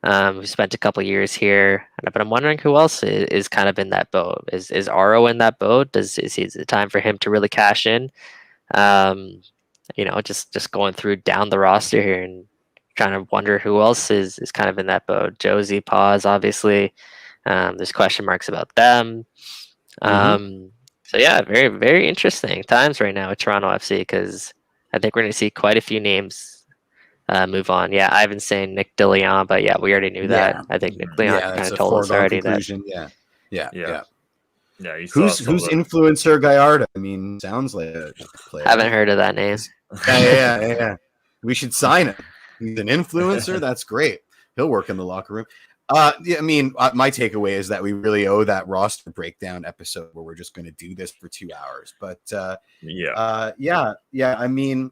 who spent a couple years here, but I'm wondering who else is kind of in that boat. Is Aro in that boat? Is it time for him to really cash in? Just going through down the roster here and trying to wonder who else is kind of in that boat. Josie, Paz, obviously. There's question marks about them. So yeah, very, very interesting times right now at Toronto FC, because I think we're going to see quite a few names move on. Yeah, Ivan's saying Nick DeLeon, but yeah, we already knew that. I think Nick Leon kind of told us already conclusion. Yeah. Who's influencer Gallardo? I mean, sounds like a player. Haven't heard of that name. Yeah. We should sign him. He's an influencer. That's great. He'll work in the locker room. My takeaway is that we really owe that roster breakdown episode where we're just going to do this for 2 hours. But I mean,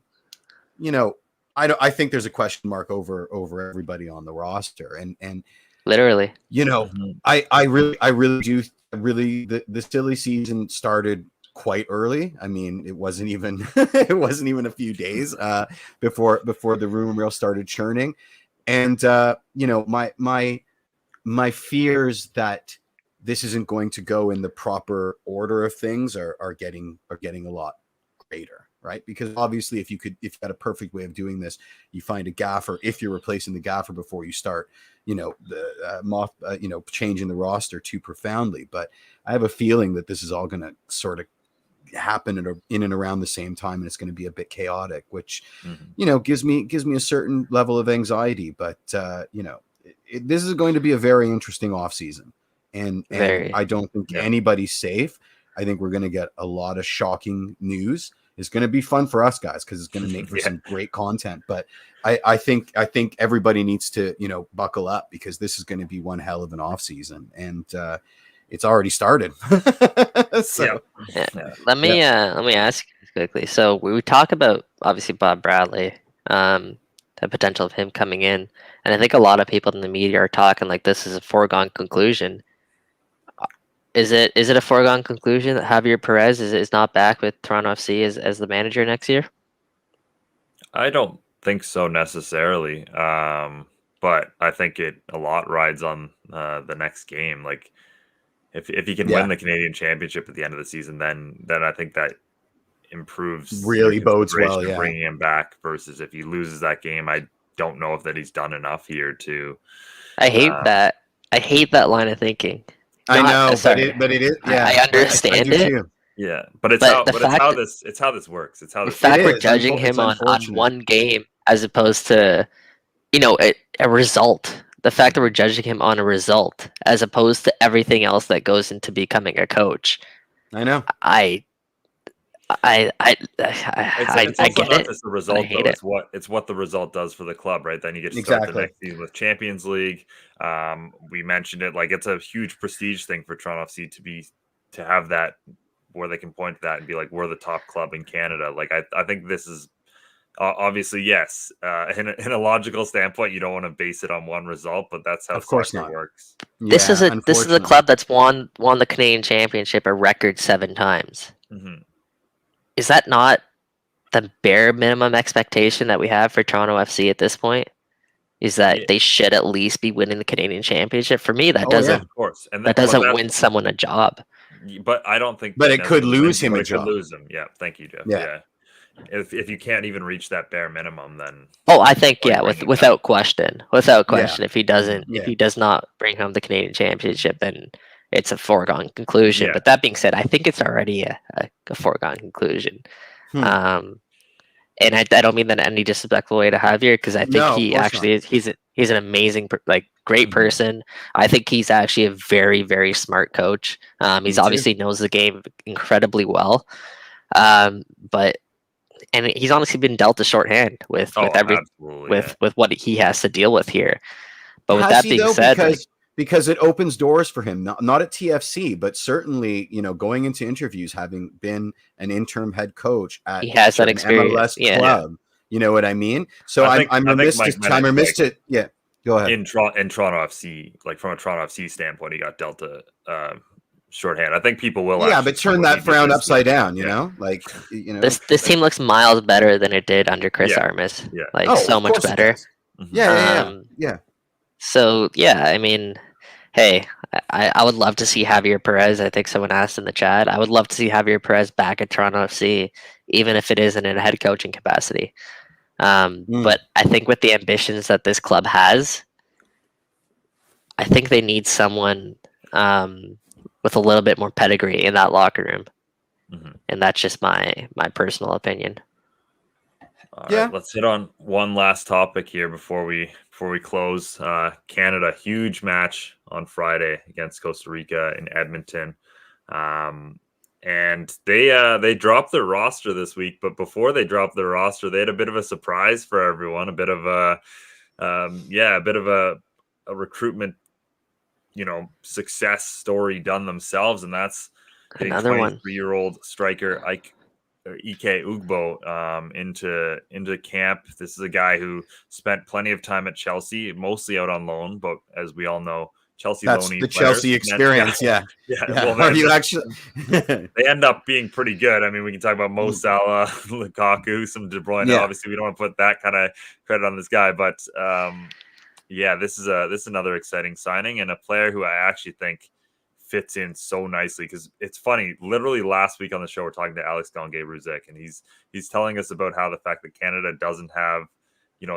I think there's a question mark over everybody on the roster, and literally, I really do. The silly season started quite early. I mean, it wasn't even a few days before the rumor mill started churning, and my fears that this isn't going to go in the proper order of things are getting a lot greater, right? Because obviously, if you had a perfect way of doing this, you find a gaffer. If you're replacing the gaffer before you start, changing the roster too profoundly. But I have a feeling that this is all going to sort of happen in and around the same time, and it's going to be a bit chaotic, which gives me a certain level of anxiety. But this is going to be a very interesting off season, and I don't think anybody's safe. I think we're going to get a lot of shocking news. It's going to be fun for us guys because it's going to make for some great content. But I think everybody needs to buckle up, because this is going to be one hell of an off season, and it's already started. Let me ask you quickly. So we talk about obviously Bob Bradley, the potential of him coming in, and I think a lot of people in the media are talking like this is a foregone conclusion. Is it a foregone conclusion that Javier Perez is not back with Toronto FC as the manager next year? I don't think so necessarily. but I think a lot rides on the next game. Like if he can win the Canadian Championship at the end of the season, then I think that improves really bodes well. consideration of bringing him back. Versus if he loses that game, I don't know if that he's done enough here to. I hate that. I hate that line of thinking. I know, but it is. Yeah, I understand I it. too. Yeah, but it's But how this works. It's how the this. fact we're is. judging him on one game as opposed to, a result. The fact that we're judging him on a result as opposed to everything else that goes into becoming a coach. I know. I It's also get not it. just the result, hate though. It's what the result does for the club, right? Then you get to start the next season with Champions League. We mentioned it, like it's a huge prestige thing for Toronto FC to have that where they can point to that and be like, we're the top club in Canada. Like I think this is obviously yes. In a logical standpoint, you don't want to base it on one result, but that's how soccer works. This is a club that's won the Canadian Championship a record 7 times. Mm-hmm. Is that not the bare minimum expectation that we have for Toronto FC at this point? Is that they should at least be winning the Canadian Championship? For me, that doesn't. Of course, and that doesn't win someone a job. But I don't think. But it could lose him a job. Could lose him. Yeah. Thank you, Jeff. Yeah. If you can't even reach that bare minimum, then. Oh, I think without question. If he doesn't, if he does not bring home the Canadian Championship, then it's a foregone conclusion. But that being said, I think it's already a foregone conclusion. And I don't mean that in any disrespectful way to Javier, because I think he actually he's an amazing, great person. I think he's actually a very, very smart coach. He's obviously knows the game incredibly well. But he's honestly been dealt a short hand with what he has to deal with here. But with that being said, because it opens doors for him, not at TFC, but certainly, going into interviews, having been an interim head coach at he has that experience. MLS club. You know what I mean? So I'm remiss to go ahead. In Toronto FC, like from a Toronto FC standpoint, he got dealt a shorthand. I think people will. Yeah, but turn that frown upside down. This team looks miles better than it did under Chris Armas. Yeah, so much better. Yeah. So I mean, hey, I would love to see Javier Perez. I think someone asked in the chat. I would love to see Javier Perez back at Toronto FC, even if it isn't in a head coaching capacity. But I think with the ambitions that this club has, I think they need someone with a little bit more pedigree in that locker room, and that's just my personal opinion. All right, let's hit on one last topic here before we close. Canada, huge match on Friday against Costa Rica in Edmonton. And they dropped their roster this week, but before they dropped their roster, they had a bit of a surprise for everyone, a bit of a recruitment, success story done themselves, and that's getting 23-year-old striker Ike Ugbo into camp. This is a guy who spent plenty of time at Chelsea, mostly out on loan, but as we all know, that's the Chelsea experience. Yeah. Well, are you actually? They end up being pretty good. I mean, we can talk about Mo Salah, Lukaku, some De Bruyne. Yeah. Obviously, we don't want to put that kind of credit on this guy, but this is another exciting signing and a player who I actually think fits in so nicely, because it's funny. Literally last week on the show, we're talking to Alex Gonge-Ruzek, and he's telling us about how the fact that Canada doesn't have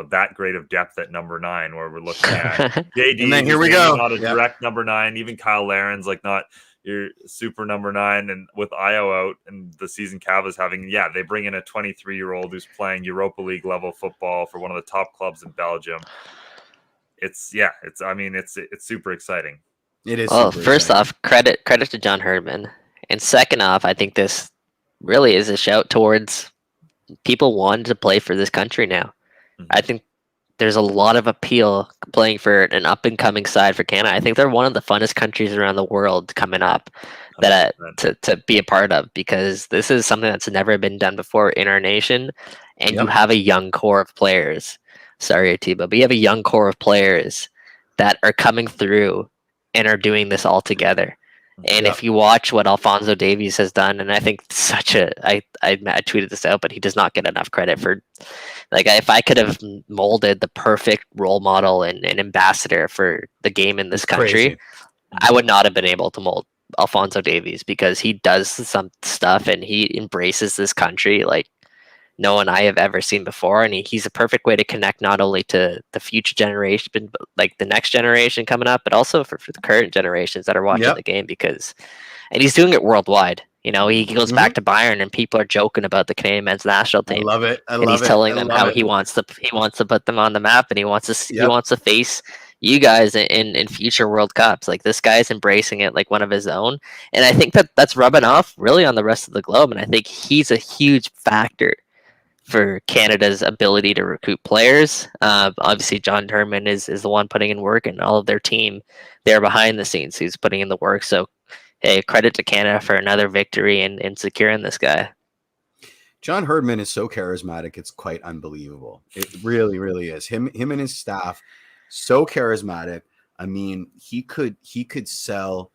that great of depth at number 9, where we're looking at JD. And then here we go. Not a direct number 9. Even Kyle Laren's not your super number 9. And with Io out and the season Cav is having, they bring in a 23-year-old who's playing Europa League level football for one of the top clubs in Belgium. It's super exciting. It is. Well, first off, credit to John Herdman, and second off, I think this really is a shout towards people wanting to play for this country now. I think there's a lot of appeal playing for an up-and-coming side for Canada. I think they're one of the funnest countries around the world coming up that to be a part of, because this is something that's never been done before in our nation, and you have a young core of players. Sorry, Atiba, but you have a young core of players that are coming through and are doing this all together. And Yeah. if you watch what Alphonso Davies has done, and I think I tweeted this out, but he does not get enough credit for, like, if I could have molded the perfect role model and an ambassador for the game in this It's country, crazy. I would not have been able to mold Alphonso Davies, because he does some stuff and he embraces this country like no one I have ever seen before, and he's a perfect way to connect not only to the future generation, but like the next generation coming up, but also for the current generations that are watching Yep. the game, and he's doing it worldwide. You know, he goes back to Bayern, and people are joking about the Canadian men's national I team, love it. I and love he's it. telling I them love how it. he wants to put them on the map, and he wants Yep. to face you guys in future World Cups. Like, this guy's embracing it like one of his own, and I think that's rubbing off really on the rest of the globe. And I think he's a huge factor for Canada's ability to recruit players. Obviously, John Herdman is the one putting in work, and all of their team, they're behind the scenes who's putting in the work. So, hey, credit to Canada for another victory in securing this guy. John Herdman is so charismatic; it's quite unbelievable. It really, really is. Him and his staff, so charismatic. I mean, he could sell.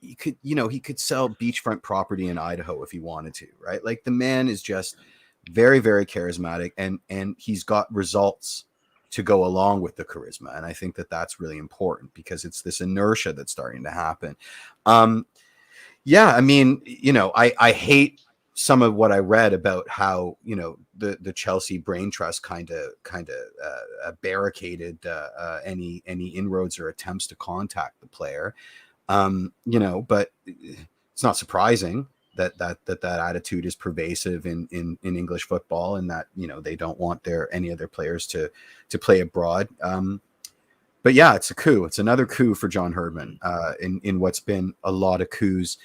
He could sell beachfront property in Idaho if he wanted to, right? Like, the man is just very, very charismatic, and he's got results to go along with the charisma. And I think that's really important, because it's this inertia that's starting to happen. Yeah, I mean, I hate some of what I read about how, the Chelsea Brain Trust kind of barricaded any inroads or attempts to contact the player. But it's not surprising that attitude is pervasive in English football, and that, they don't want any of their players to play abroad. But yeah, it's a coup. It's another coup for John Herdman in what's been a lot of coups.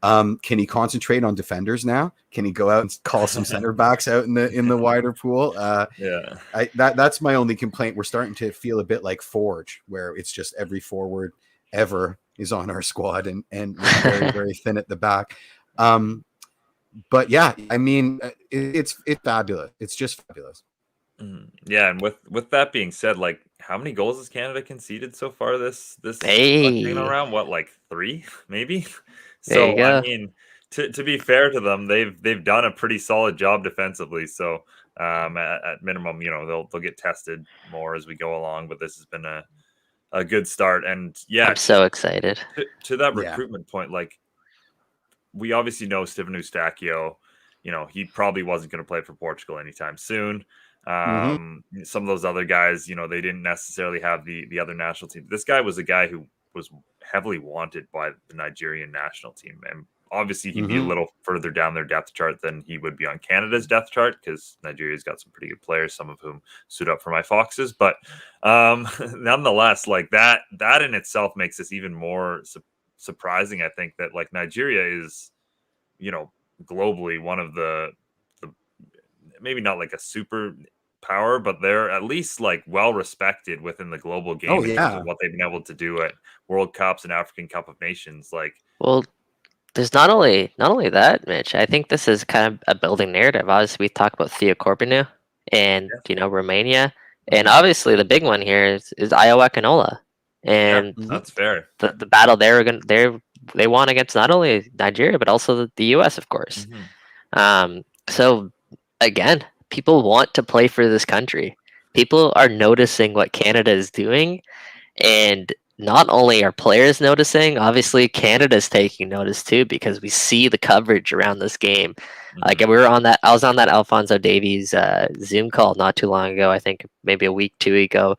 Can he concentrate on defenders now? Can he go out and call some center backs out in the wider pool? Yeah, that's my only complaint. We're starting to feel a bit like Forge, where it's just every forward ever is on our squad, and we're very, very thin at the back. But yeah, I mean, it's fabulous. It's just fabulous. Yeah, and with that being said, like, how many goals has Canada conceded so far this Hey, round? What, like 3, maybe? there you So, go. I mean, to be fair to them, they've done a pretty solid job defensively. So, at minimum, they'll get tested more as we go along. But this has been a good start, and yeah, I'm so excited. to that Yeah. recruitment point, like, we obviously know Stephen Eustachio, he probably wasn't going to play for Portugal anytime soon. Some of those other guys, they didn't necessarily have the other national team. This guy was a guy who was heavily wanted by the Nigerian national team, and obviously he'd be a little further down their depth chart than he would be on Canada's depth chart, because Nigeria's got some pretty good players, some of whom suit up for my Foxes. But nonetheless, like, that in itself makes this even more surprising. I think that, like, Nigeria is, globally one of the maybe not like a super power, but they're at least, like, well respected within the global game in terms of what they've been able to do at World Cups and African Cup of Nations. Like, Well, there's not only that, Mitch. I think this is kind of a building narrative. Obviously, we talk about Theo Corbinu and Romania, and obviously the big one here is Iowa Canola, and that's fair. the battle they won against not only Nigeria but also the U.S. of course. So again, people want to play for this country. People are noticing what Canada is doing, and not only are players noticing, obviously Canada's taking notice too, because we see the coverage around this game. Like, I was on that Alphonso Davies Zoom call not too long ago, I think maybe a week, 2 ago,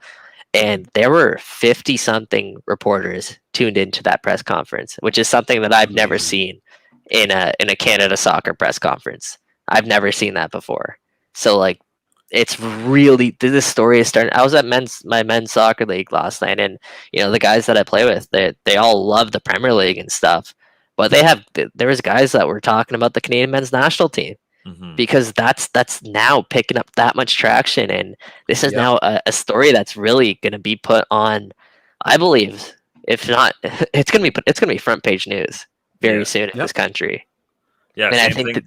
and there were 50 something reporters tuned into that press conference, which is something that I've never seen in a Canada soccer press conference. I've never seen that before. So, like, it's really, this story is starting. I was at my men's soccer league last night, and the guys that I play with, they all love the Premier League and stuff, but there was guys that were talking about the Canadian men's national team, because that's now picking up that much traction, and this is now a story that's really going to be put on, I believe, if not, it's going to be front page news very soon in this country. Yeah, and I think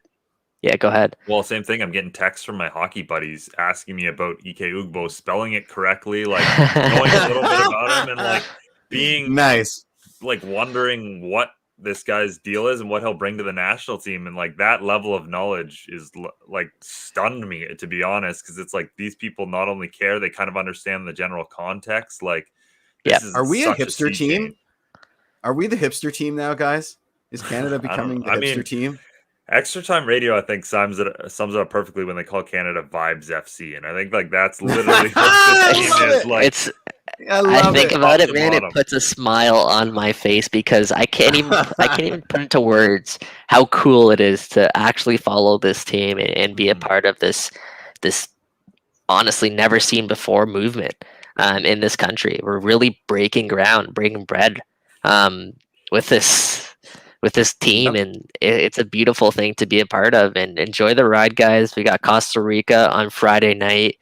yeah, go ahead. Well, same thing. I'm getting texts from my hockey buddies asking me about Ike Ugbo, spelling it correctly, like, knowing a little bit about him, and, like, being nice, like, wondering what this guy's deal is and what he'll bring to the national team. And like that level of knowledge is like stunned me, to be honest, because it's like these people not only care, they kind of understand the general context. Like, this is Are we a such hipster sea team? change. Are we the hipster team now, guys? Is Canada becoming the hipster team? Extra Time Radio, I think, sums it up perfectly when they call Canada Vibes FC, and I think like that's literally what this team is. Like, I think about Top it, to man. It bottom. puts a smile on my face because I can't even put into words how cool it is to actually follow this team and be a part of this honestly never seen before movement in this country. We're really breaking ground, breaking bread with this team, Yep. and it's a beautiful thing to be a part of. And enjoy the ride, guys. We got Costa Rica on Friday night.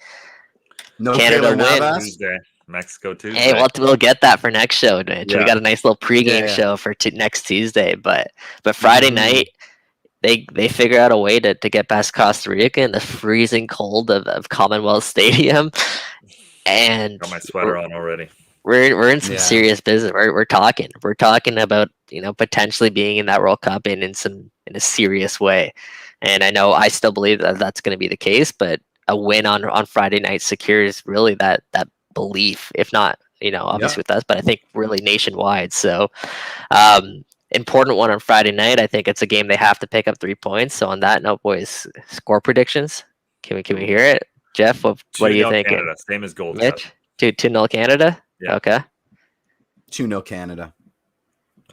No Canada Taylor win. Navas? Tuesday, Mexico Tuesday. Hey, we'll get that for next show, Mitch. Yeah. We got a nice little pregame Yeah. show for next Tuesday, but Friday night they figure out a way to get past Costa Rica in the freezing cold of Commonwealth Stadium, and Got my sweater on already. we're in some Yeah. serious business. We're talking about potentially being in that World Cup in a serious way, and I know I still believe that that's going to be the case, but a win on Friday night secures really that belief, if not obviously with us, but I think really nationwide. So important one on Friday night. I think it's a game they have to pick up 3 points. So on that note, boys, score predictions. Can we hear it, Jeff? What are you 2-0 thinking? Canada, same as Gold Cup. Mitch, 2-0 Canada. Yeah. Okay. 2-0 Canada.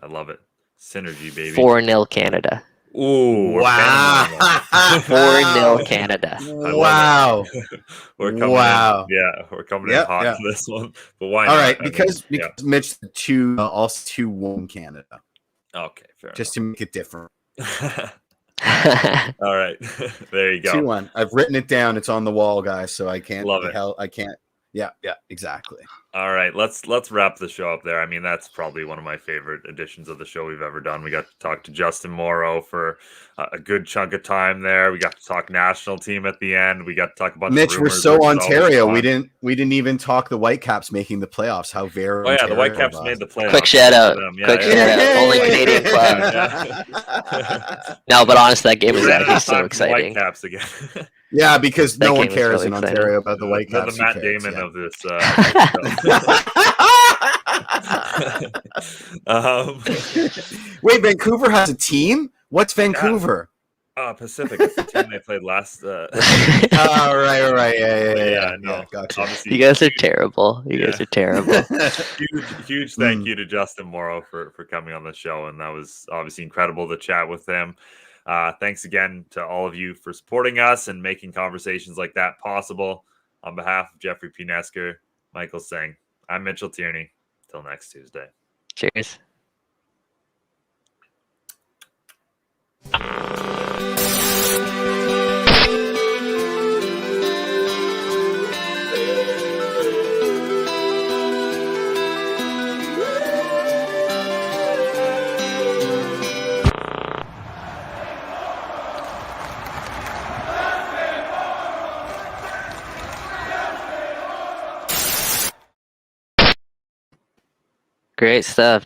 I love it. Synergy, baby. 4-0 Canada. Ooh, we're Wow. Wow. 4-0 Canada. Wow. We're coming Wow. in. Yeah, we're coming Yep, in hot yeah. for this one. But why All not? right, I mean, because yeah. Mitch also 2-1 Canada, Okay, fair just to make it different. enough. All right. There you go. 2-1. I've written it down. It's on the wall, guys. So I can't. Love it. I can't. Yeah, exactly. All right, let's wrap the show up there. I mean, that's probably one of my favorite editions of the show we've ever done. We got to talk to Justin Morrow for a good chunk of time there. We got to talk national team at the end. We got to talk about Mitch, we're so Ontario. We didn't even talk the Whitecaps making the playoffs. How very Oh yeah, Ontario the Whitecaps of us. made the playoffs. Quick shout out. Yeah, Quick shout out. Only Canadian club. No, but honestly, that game was Ran out actually of so time for the exciting. Whitecaps again. Yeah, because That no one game was cares really in exciting. Ontario about the The Whitecaps. Matt Who cares? Damon Yeah. of this. Wait, Vancouver has a team? What's Vancouver? Pacific. It's the team they played last. Oh, right. Yeah. No, Gotcha. obviously, You guys are terrible. You guys Yeah. are terrible. huge thank you to Justin Morrow for coming on the show, and that was obviously incredible to chat with him. Thanks again to all of you for supporting us and making conversations like that possible. On behalf of Jeffrey P. Nesker, Michael Singh, I'm Mitchell Tierney. Till next Tuesday. Cheers. Great stuff.